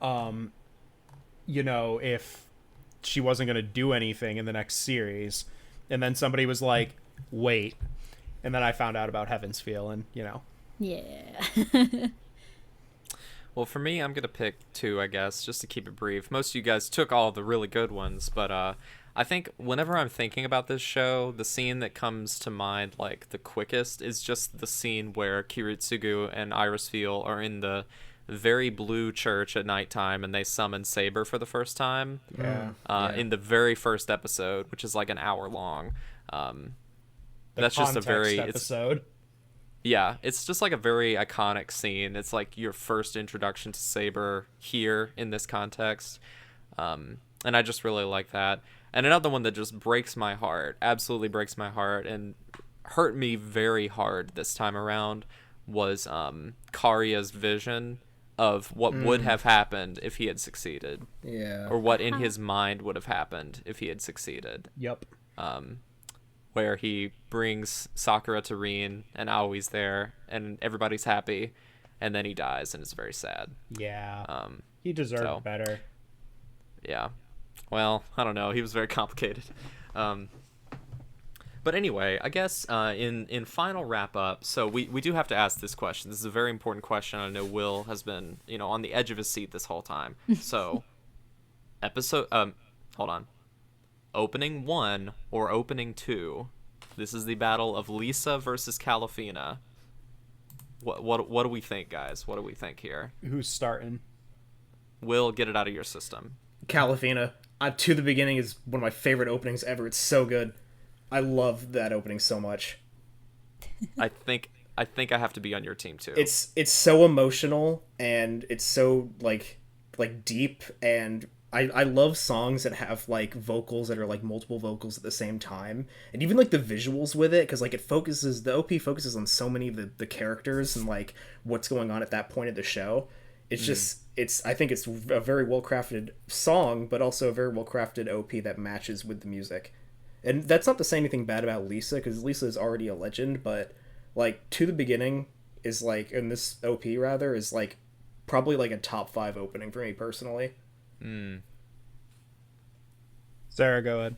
You know, if she wasn't going to do anything in the next series. And then somebody was like, wait. And then I found out about Heaven's Feel, and, you know. Yeah. Well, for me, I'm going to pick 2, I guess, just to keep it brief. Most of you guys took all the really good ones, but I think whenever I'm thinking about this show, the scene that comes to mind, like, the quickest is just the scene where Kiritsugu and Irisfeel are in the very blue church at nighttime, and they summon Saber for the first time. In the very first episode, which is like an hour long. That's just a very episode. It's just like a very iconic scene. It's like your first introduction to Saber here in this context, and I just really like that. And another one that just breaks my heart, absolutely breaks my heart, and hurt me very hard this time around was Karya's vision of what would have happened if he had succeeded. Yeah. Or what in his mind would have happened if he had succeeded. Yep. where he brings Sakura to Rin and Aoi's there and everybody's happy, and then he dies and it's very sad. Yeah. He deserved better. Yeah. Well, I don't know. He was very complicated. But anyway, I guess in final wrap up, so we do have to ask this question. This is a very important question. I know Will has been, on the edge of his seat this whole time. So, hold on. Opening 1 or opening 2? This is the battle of Lisa versus Calafina. What do we think, guys? What do we think here? Who's starting? Will, get it out of your system. Calafina. To the Beginning is one of my favorite openings ever. It's so good. I love that opening so much. I think I have to be on your team too. It's so emotional and it's so like deep, and I love songs that have like vocals that are like multiple vocals at the same time, and even like the visuals with it, because like the OP focuses on so many of the characters and like what's going on at that point of the show. It's I think it's a very well crafted song, but also a very well crafted OP that matches with the music. And that's not to say anything bad about Lisa, because Lisa is already a legend, but like To the Beginning is like, in this OP rather, is like probably like a top 5 opening for me personally. Sarah, go ahead.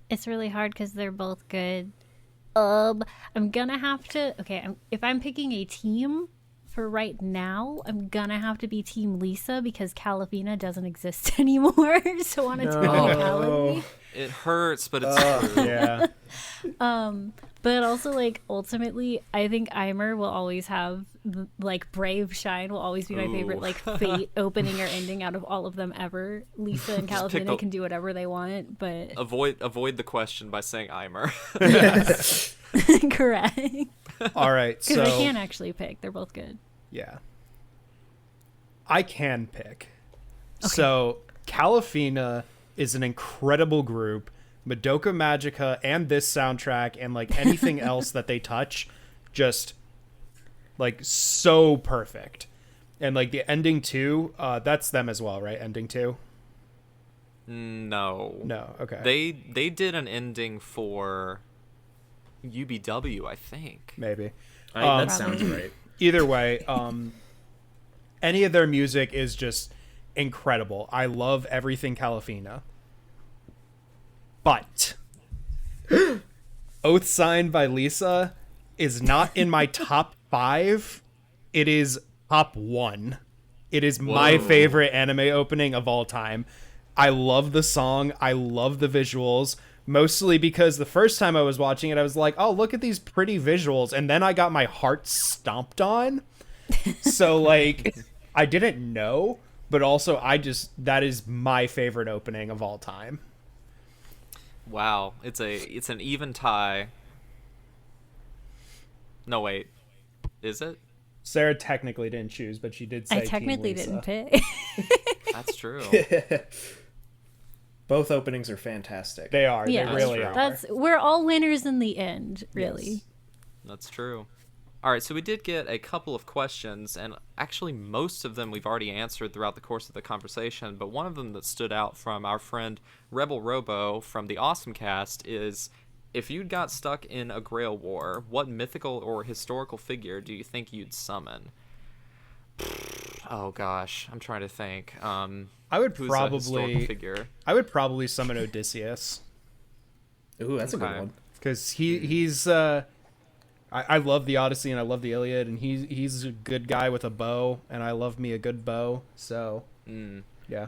It's really hard because they're both good. I'm gonna have to. Okay, if I'm picking a team for right now, I'm gonna have to be Team Lisa because Calafina doesn't exist anymore. So on a technicality, it hurts, but it's true. Yeah. But also like ultimately, I think Eimer will always have like Brave Shine will always be my favorite like fate opening or ending out of all of them ever. Lisa and Calafina can do whatever they want, but avoid the question by saying Eimer. Correct. All right, so because I can't actually pick. They're both good. Yeah. I can pick. Okay. So Calafina is an incredible group. Madoka Magica and this soundtrack and like anything else that they touch, just like so perfect. And like the ending too, that's them as well, right? Ending too? No, okay. They did an ending for UBW, I think. Maybe. That sounds right. Either way, any of their music is just incredible. I love everything Calafina. But Oath Signed by Lisa is not in my top 5. It is top 1. It is my favorite anime opening of all time. I love the song. I love the visuals. Mostly because the first time I was watching it, I was like, oh, look at these pretty visuals. And then I got my heart stomped on. So, like, I didn't know. But also, that is my favorite opening of all time. Wow, it's an even tie. No, wait. Is it? Sarah technically didn't choose, but she did say I technically Team Lisa. didn't pick. That's true. Both openings are fantastic. They are. Yeah, they really are. We're all winners in the end, really. Yes. That's true. All right, so we did get a couple of questions, and actually most of them we've already answered throughout the course of the conversation, but one of them that stood out from our friend Rebel Robo from the Awesome Cast is, if you'd got stuck in a Grail War, what mythical or historical figure do you think you'd summon? Oh gosh, I'm trying to think. I would probably summon Odysseus. Ooh, that's a good one. Because he's I love the Odyssey and I love the Iliad, and he's a good guy with a bow, and I love me a good bow. So yeah,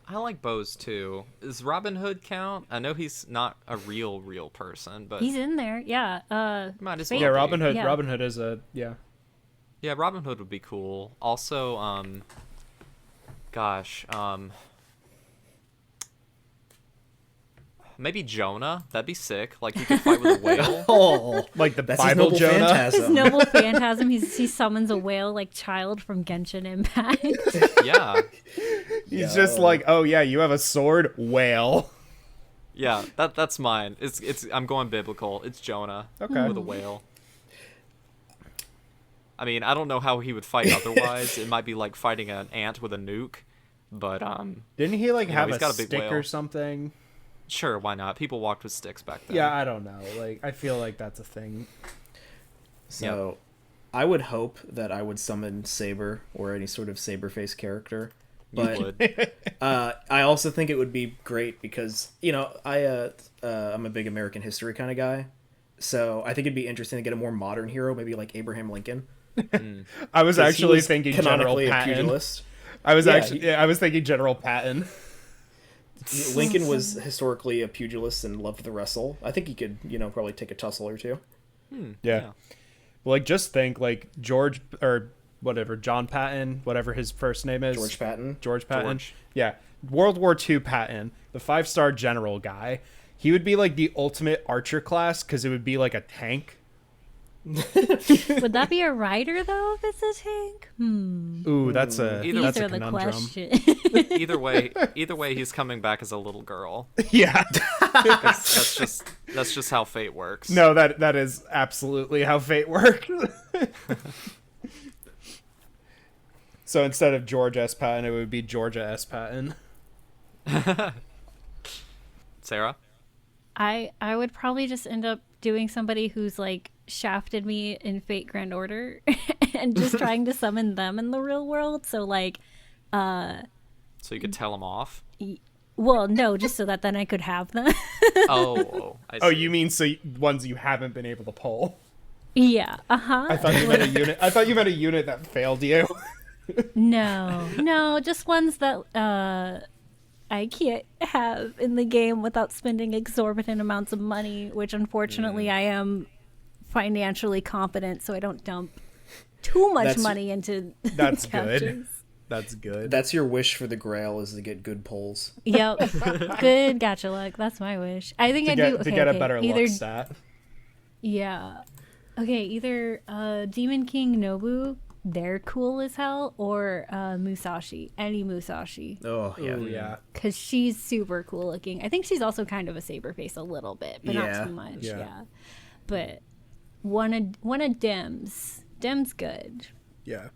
I like bows too. Does Robin Hood count? I know he's not a real person, but he's in there. Yeah. Might as well. Yeah, Robin Hood. Yeah. Robin Hood is a yeah. Yeah, Robin Hood would be cool. Also, maybe Jonah. That'd be sick. Like, he could fight with a whale. Oh, like the that's Bible his Jonah. Phantasm. His noble phantasm. He summons a whale like Child from Genshin Impact. Yeah. He's just like, oh yeah, you have a sword, whale. Yeah, that's mine. It's I'm going biblical. It's Jonah. Okay. With a whale. I mean, I don't know how he would fight otherwise. It might be like fighting an ant with a nuke, but didn't he like have he's a got a big stick whale. or something? Sure, why not? People walked with sticks back then. Yeah, I don't know. Like, I feel like that's a thing. So, I would hope that I would summon Saber or any sort of Saber-faced character. But You would. I also think it would be great because, I'm a big American history kind of guy. So I think it'd be interesting to get a more modern hero, maybe like Abraham Lincoln. I was 'Cause he actually was thinking General canonically a Patton. pugilist. I was thinking General Patton. Lincoln was historically a pugilist and loved to wrestle. I think he could, probably take a tussle or two. Yeah. Well, like, just think, like, George, or whatever, John Patton, whatever his first name is. George Patton. George Patton. George. Yeah. World War II Patton, the 5-star general guy. He would be, like, the ultimate archer class, because it would be, like, a tank. Would that be a rider though if it's a tank? Ooh, that's a Either- that's These a are the conundrum. questions. Either way, he's coming back as a little girl. Yeah. That's just how fate works. No, that is absolutely how fate worked. So instead of George S. Patton, it would be Georgia S. Patton. Sarah? I would probably just end up doing somebody who's like shafted me in Fate Grand Order and just trying to summon them in the real world. So like, So you could tell him off? well, no, just so that then I could have them. I see. Oh, you mean ones you haven't been able to pull? Yeah. Uh-huh. I thought you meant a unit. I thought you meant a unit that failed you. No, just ones that I can't have in the game without spending exorbitant amounts of money, which unfortunately I am financially competent, so I don't dump too much money into That's couches. good. That's good. That's your wish for the Grail, is to get good pulls. Yep. Good gacha luck. That's my wish. I think To get a better either, luck stat. Yeah. Okay, either Demon King Nobu, they're cool as hell, or Musashi. Any Musashi. Oh, yeah. Ooh, yeah. Because she's super cool looking. I think she's also kind of a saber face a little bit, but Yeah. not too much. Yeah. Yeah. But one of Dem's. Dem's good. Yeah.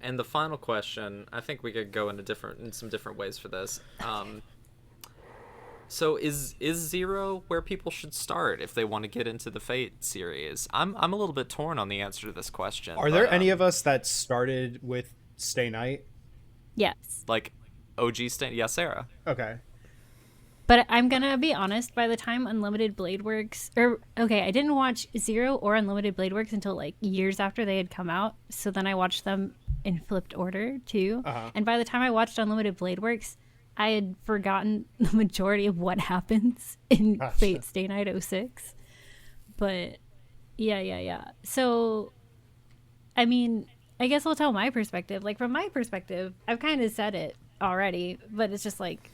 And the final question, I think we could go in some different ways for this. So is Zero where people should start if they want to get into the Fate series? I'm a little bit torn on the answer to this question. Are there any of us that started with Stay Night? Yes. like OG stand? Yeah, Sarah. Okay. But I'm gonna be honest, by the time Unlimited Blade Works, I didn't watch Zero or Unlimited Blade Works until like years after they had come out. So then I watched them in flipped order too. Uh-huh. And by the time I watched Unlimited Blade Works, I had forgotten the majority of what happens in Fate Stay Night 06. But yeah. So, I mean, I guess I'll tell my perspective. Like, from my perspective, I've kind of said it already, but it's just like,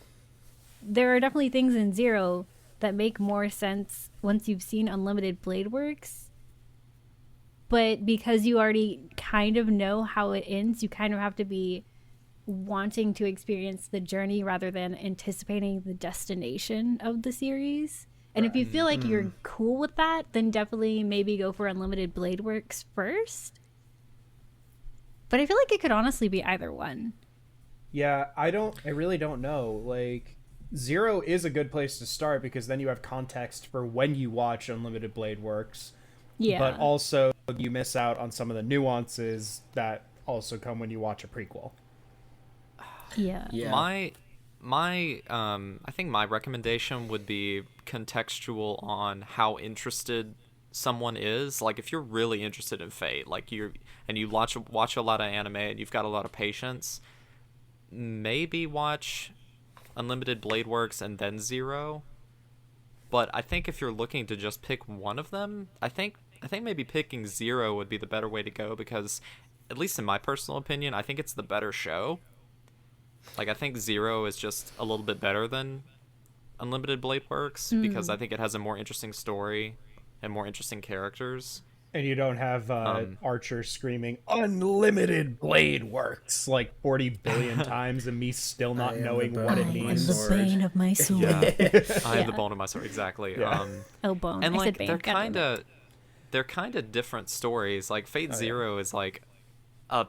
there are definitely things in Zero that make more sense once you've seen Unlimited Blade Works. But because you already kind of know how it ends, you kind of have to be wanting to experience the journey rather than anticipating the destination of the series. And if you feel like you're cool with that, then definitely maybe go for Unlimited Blade Works first. But I feel like it could honestly be either one. Yeah, I really don't know. Like, Zero is a good place to start because then you have context for when you watch Unlimited Blade Works. Yeah. But also you miss out on some of the nuances that also come when you watch a prequel. Yeah. Yeah. I think my recommendation would be contextual on how interested someone is. Like, if you're really interested in Fate, like you watch a lot of anime and you've got a lot of patience, maybe watch Unlimited Blade Works and then Zero. But I think if you're looking to just pick one of them, I think maybe picking Zero would be the better way to go because, at least in my personal opinion, I think it's the better show. Like, I think Zero is just a little bit better than Unlimited Blade Works because I think it has a more interesting story and more interesting characters. And you don't have Archer screaming, "Unlimited Blade Works," like 40 billion times and me still not knowing what it I am means. the bane of my soul. I have Yeah. the bone in my sword, exactly. Yeah. Oh, bone. And I said like bane. they're kind of different stories. Like Fate Zero is like a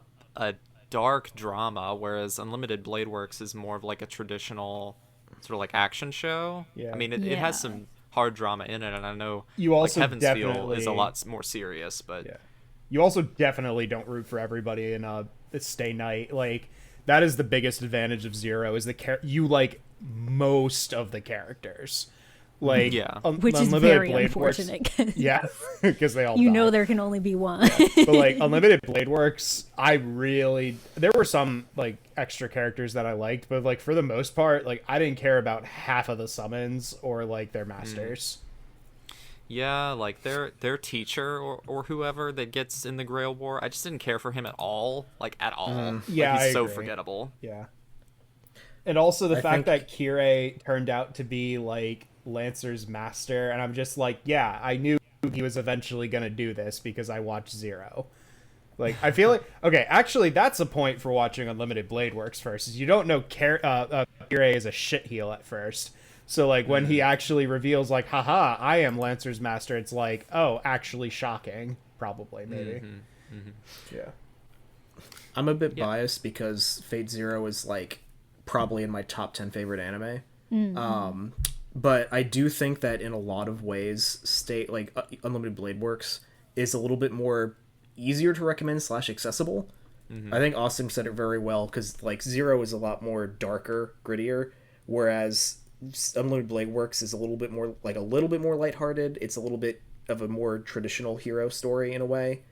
dark drama, whereas Unlimited Blade Works is more of like a traditional sort of like action show. Yeah. I mean, it has some hard drama in it, and I know You also like Heaven's Feel definitely is a lot more serious, but yeah. You also definitely don't root for everybody in Stay Night. Like, that is the biggest advantage of Zero, is you like most of the characters. Like, yeah. Which is very unfortunate. Yeah, because they all you die. know there can only be one. But like Unlimited Blade Works, there were some like extra characters that I liked, but like for the most part, like I didn't care about half of the summons or like their masters. Yeah, like their teacher or whoever that gets in the Grail War, I just didn't care for him at all, like at all. Yeah, like, he's I so agree. forgettable. Yeah. And also the fact think- that Kirei turned out to be like Lancer's master, and I'm just like, yeah, I knew he was eventually gonna do this because I watched Zero. Like, I feel like, okay, actually, that's a point for watching Unlimited Blade Works first, is you don't know Kirei is a shit heel at first. So, like, when he actually reveals, like, haha, I am Lancer's master, it's like, oh, actually shocking. Probably, maybe. Yeah. I'm a bit biased because Fate Zero is, like, probably in my top 10 favorite anime. But I do think that in a lot of ways, Unlimited Blade Works is a little bit more easier to recommend / accessible. I think Austin said it very well, because like Zero is a lot more darker, grittier, whereas Unlimited Blade Works is a little bit more lighthearted. It's a little bit of a more traditional hero story in a way.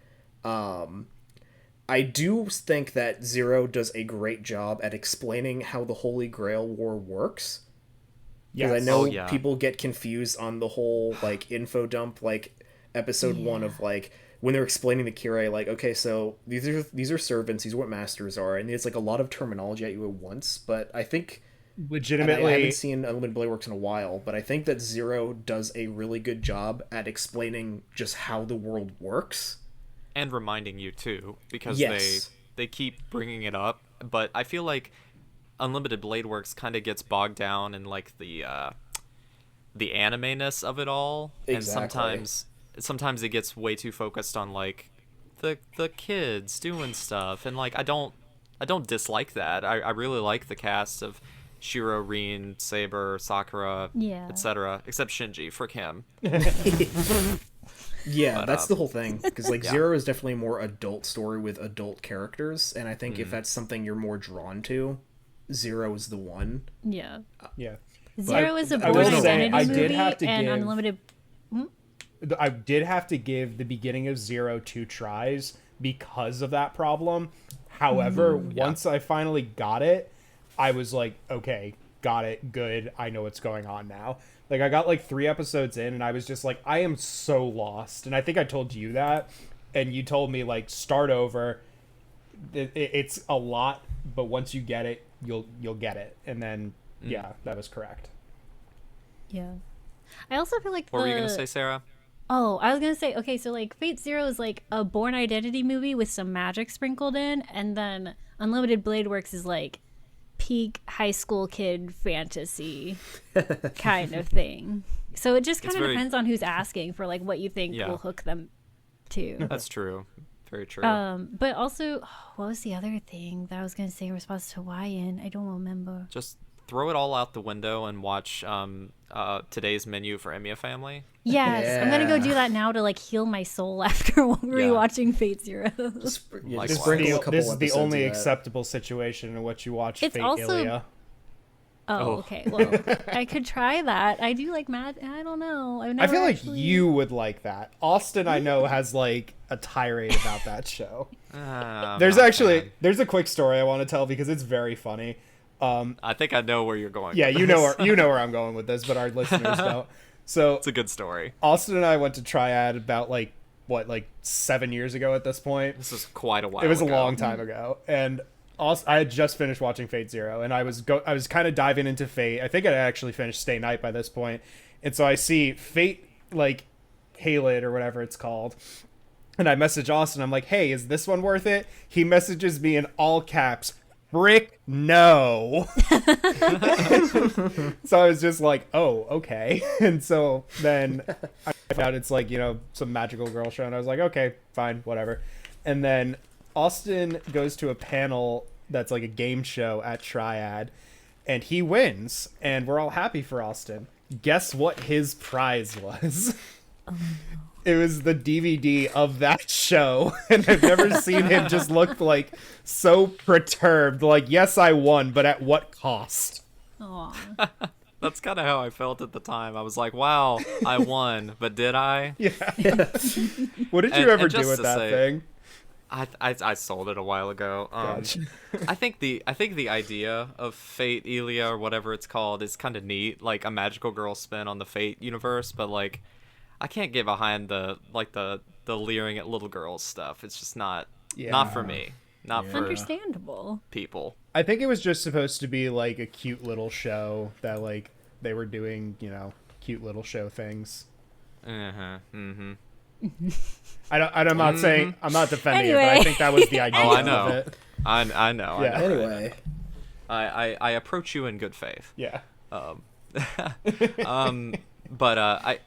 I do think that Zero does a great job at explaining how the Holy Grail War works. Because I know people get confused on the whole, like, info dump, like, episode 1 of, like, when they're explaining the Kirei, like, okay, so these are servants, these are what masters are, and it's, like, a lot of terminology at you at once, but I think... Legitimately... I haven't seen Unlimited Blade Works in a while, but I think that Zero does a really good job at explaining just how the world works. And reminding you, too, because Yes. they keep bringing it up, but I feel like Unlimited Blade Works kind of gets bogged down in like the anime-ness of it all, Exactly. and sometimes it gets way too focused on like the kids doing stuff, and like I don't dislike that. I really like the cast of Shiro, Rin, Saber, Sakura, etc. Except Shinji, frick him. Yeah, that's the whole thing. Because, like, Yeah. Zero is definitely a more adult story with adult characters, and I think if that's something you're more drawn to, Zero is the one. Yeah. Yeah. Zero is a I Born will say, Identity I movie, did have to and give- Unlimited... I did have to give the beginning of Zero 2 tries because of that problem. However, once I finally got it, I was like, okay, got it, good, I know what's going on now. Like, I got like 3 episodes in, and I was just like, I am so lost. And I think I told you that, and you told me, like, start over. It's a lot, but once you get it, you'll get it. And then, yeah, that was correct. Yeah. I also feel like What were you gonna say, Sarah? Oh, I was gonna say, okay, so like Fate Zero is like a Born Identity movie with some magic sprinkled in, and then Unlimited Blade Works is like peak high school kid fantasy kind of thing. So it just kind of depends on who's asking for like what you think will hook them to. That's true. Very true. But also, what was the other thing that I was gonna say in response to Wyan? I don't remember. Just throw it all out the window and watch today's menu for Emiya Family. Yes, I'm gonna go do that now to like heal my soul after rewatching Fate Zero. This Likewise. is the only acceptable situation in which you watch It's Fate also- Ilia. Oh, okay. Well, I could try that. I do like mad. I don't know. I feel like you would like that. Austin, I know, has like a tirade about that show. There's a quick story I want to tell because it's very funny. I think I know where you're going. Yeah, with you this. know where I'm going with this, but our listeners don't. So It's a good story. Austin and I went to Triad about like 7 years ago at this point. This is quite a while. It was ago. a long time ago, and also, I had just finished watching Fate Zero, and I was kind of diving into Fate. I think I actually finished Stay Night by this point, and so I see Fate like Halid or whatever it's called, and I message Austin. I'm like, "Hey, is this one worth it?" He messages me in all caps, "Frick, no." So I was just like, "Oh, okay." And so then I found out it's like, some magical girl show, and I was like, "Okay, fine, whatever." And then Austin goes to a panel that's like a game show at Triad, and he wins, and we're all happy for Austin. Guess what his prize was? It was the DVD of that show, and I've never seen him just look like so perturbed. Like, yes, I won, but at what cost? Aw. That's kind of how I felt at the time. I was like, wow, I won, but did I? Yeah. What did you ever do with that thing? I sold it a while ago. Gotcha. I think the idea of Fate Elia or whatever it's called is kind of neat, like a magical girl spin on the Fate universe, but like I can't get behind the leering at little girls stuff. It's just not for me. Not for Understandable. people. I think it was just supposed to be like a cute little show that like they were doing, cute little show things. I'm not saying, I'm not defending it, but I think that was the idea of it. I know. Yeah. Anyway, I approach you in good faith. Yeah. But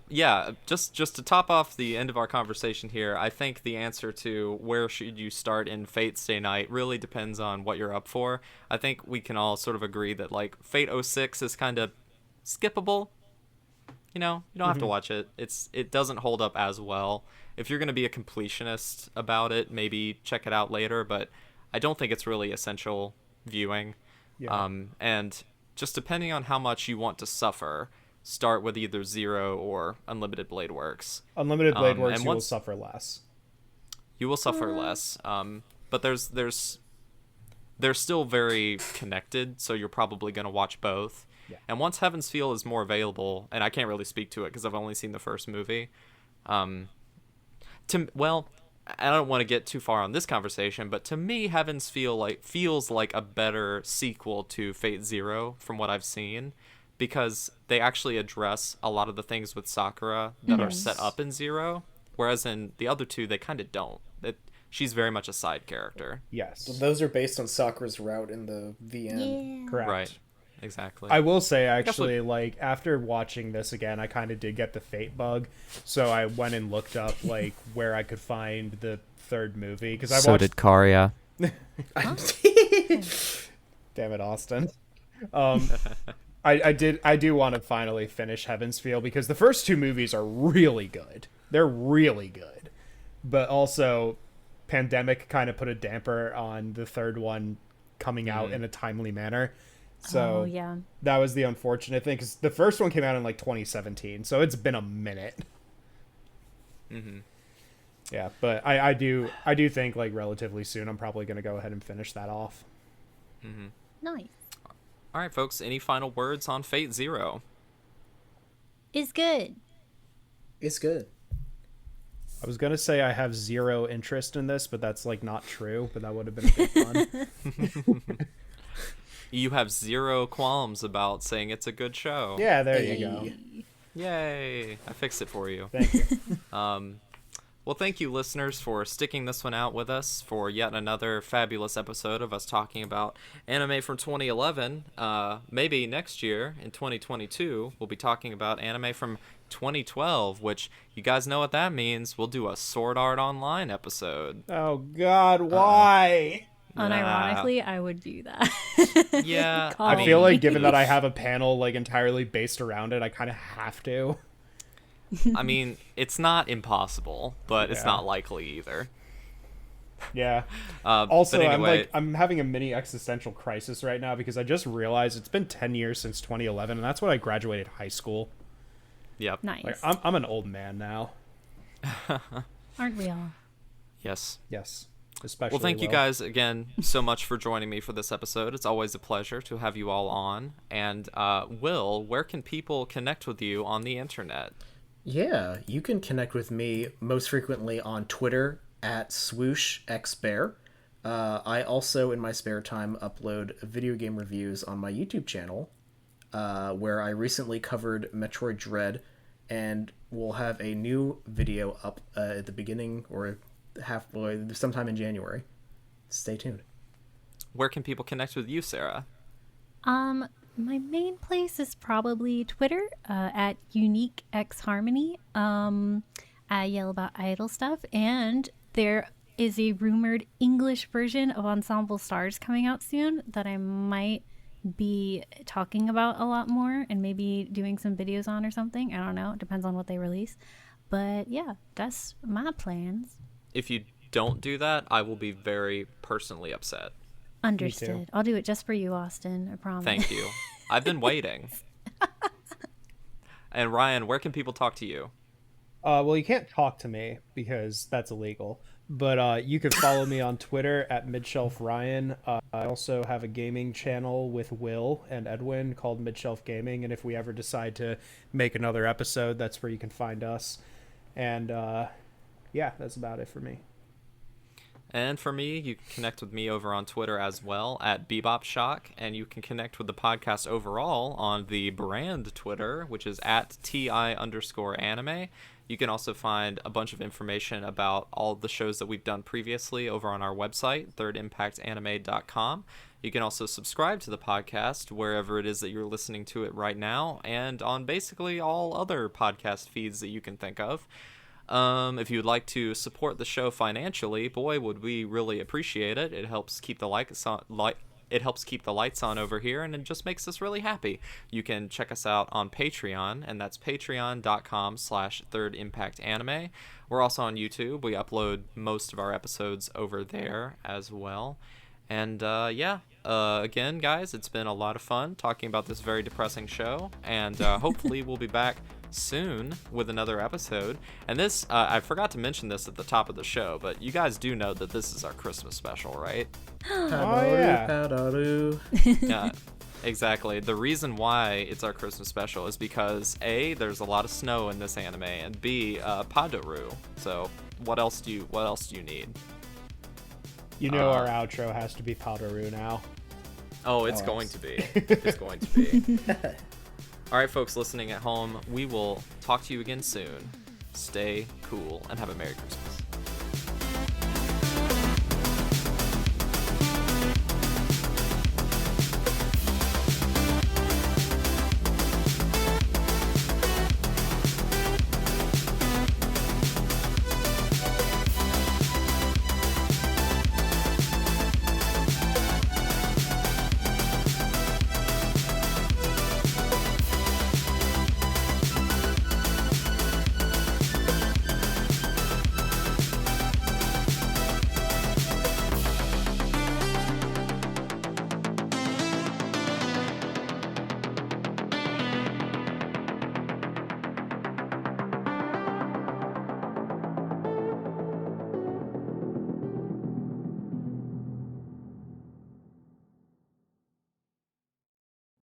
just to top off the end of our conversation here, I think the answer to where should you start in Fate Stay Night really depends on what you're up for. I think we can all sort of agree that like Fate 06 is kind of skippable. You don't have to watch it. It doesn't hold up as well. If you're going to be a completionist about it, maybe check it out later, but I don't think it's really essential viewing. Yeah. And just depending on how much you want to suffer, start with either Zero or Unlimited Blade Works. Unlimited Blade Works, and you will suffer less. You will suffer less. But they're still very connected, so you're probably going to watch both. Yeah. And once Heaven's Feel is more available, and I can't really speak to it because I've only seen the first movie. I don't want to get too far on this conversation, but to me, Heaven's Feel feels like a better sequel to Fate Zero from what I've seen, because they actually address a lot of the things with Sakura that are set up in Zero, whereas in the other two, they kind of don't. She's very much a side character. Yes. so those are based on Sakura's route in the VN. Yeah. Correct. Right. Exactly. I will say, actually, like, after watching this again, I kind of did get the Fate bug, so I went and looked up, like, where I could find the third movie, because I watched... did Karya. Damn it, Austin. I do want to finally finish Heaven's Feel, because the first two movies are really good. They're really good. But also, pandemic kind of put a damper on the third one coming out in a timely manner. So that was the unfortunate thing, because the first one came out in like 2017, so it's been a minute. Yeah, but I do think like relatively soon I'm probably going to go ahead and finish that off. Nice. All right, folks, any final words on Fate Zero? It's good. It's good. I was going to say I have zero interest in this, but that's like not true, but that would have been a bit fun. You have zero qualms about saying it's a good show. Yeah, there you go. Yay! I fixed it for you. Thank you. Well, thank you, listeners, for sticking this one out with us for yet another fabulous episode of us talking about anime from 2011. Maybe next year, in 2022, we'll be talking about anime from 2012, which you guys know what that means. We'll do a Sword Art Online episode. Oh, God, why? Unironically, I would do that. Yeah. I feel like given that I have a panel like entirely based around it, I kind of have to. I mean, it's not impossible, but it's not likely either. Yeah. Also, but anyway, I'm having a mini existential crisis right now because I just realized it's been 10 years since 2011, and that's when I graduated high school. Yep. Nice. Like, I'm an old man now. Aren't we all? Yes. Yes. Especially well, thank you guys again so much for joining me for this episode. It's always a pleasure to have you all on. And Will, where can people connect with you on the internet? Yeah, you can connect with me most frequently on Twitter at swooshxbear. I also, in my spare time, upload video game reviews on my YouTube channel, where I recently covered Metroid Dread, and we'll have a new video up at the beginning or halfway, sometime in January. Stay tuned. Where can people connect with you, Sarah? My main place is probably Twitter, at UniqueXHarmony. I yell about idol stuff, and there is a rumored English version of Ensemble Stars coming out soon that I might be talking about a lot more and maybe doing some videos on or something. I don't know. It depends on what they release. But yeah, that's my plans. If you don't do that, I will be very personally upset. Understood. I'll do it just for you, Austin. I promise. Thank you. I've been waiting. And Ryan, where can people talk to you? Well, you can't talk to me because that's illegal. But you can follow me on Twitter at midshelfryan. I also have a gaming channel with Will and Edwin called Midshelf Gaming. And if we ever decide to make another episode, that's where you can find us. And yeah, that's about it for me. And for me, you can connect with me over on Twitter as well at BebopShock, and you can connect with the podcast overall on the brand Twitter, which is at TI_anime. You can also find a bunch of information about all of the shows that we've done previously over on our website, thirdimpactanime.com. You can also subscribe to the podcast wherever it is that you're listening to it right now, and on basically all other podcast feeds that you can think of. If you'd like to support the show financially, boy, would we really appreciate it. It helps keep the lights on over here, and it just makes us really happy. You can check us out on Patreon, and that's patreon.com/thirdimpactanime. We're also on YouTube. We upload most of our episodes over there as well. And again, guys, it's been a lot of fun talking about this very depressing show, and hopefully we'll be back soon with another episode. And this, I forgot to mention this at the top of the show, but you guys do know that this is our Christmas special, right? Oh, yeah. Yeah, exactly. The reason why it's our Christmas special is because A, there's a lot of snow in this anime, and B, Padoru. So what else do you need? You know our outro has to be Padoru now. Oh, it's going to be. It's going to be. All right, folks listening at home, we will talk to you again soon. Stay cool and have a Merry Christmas.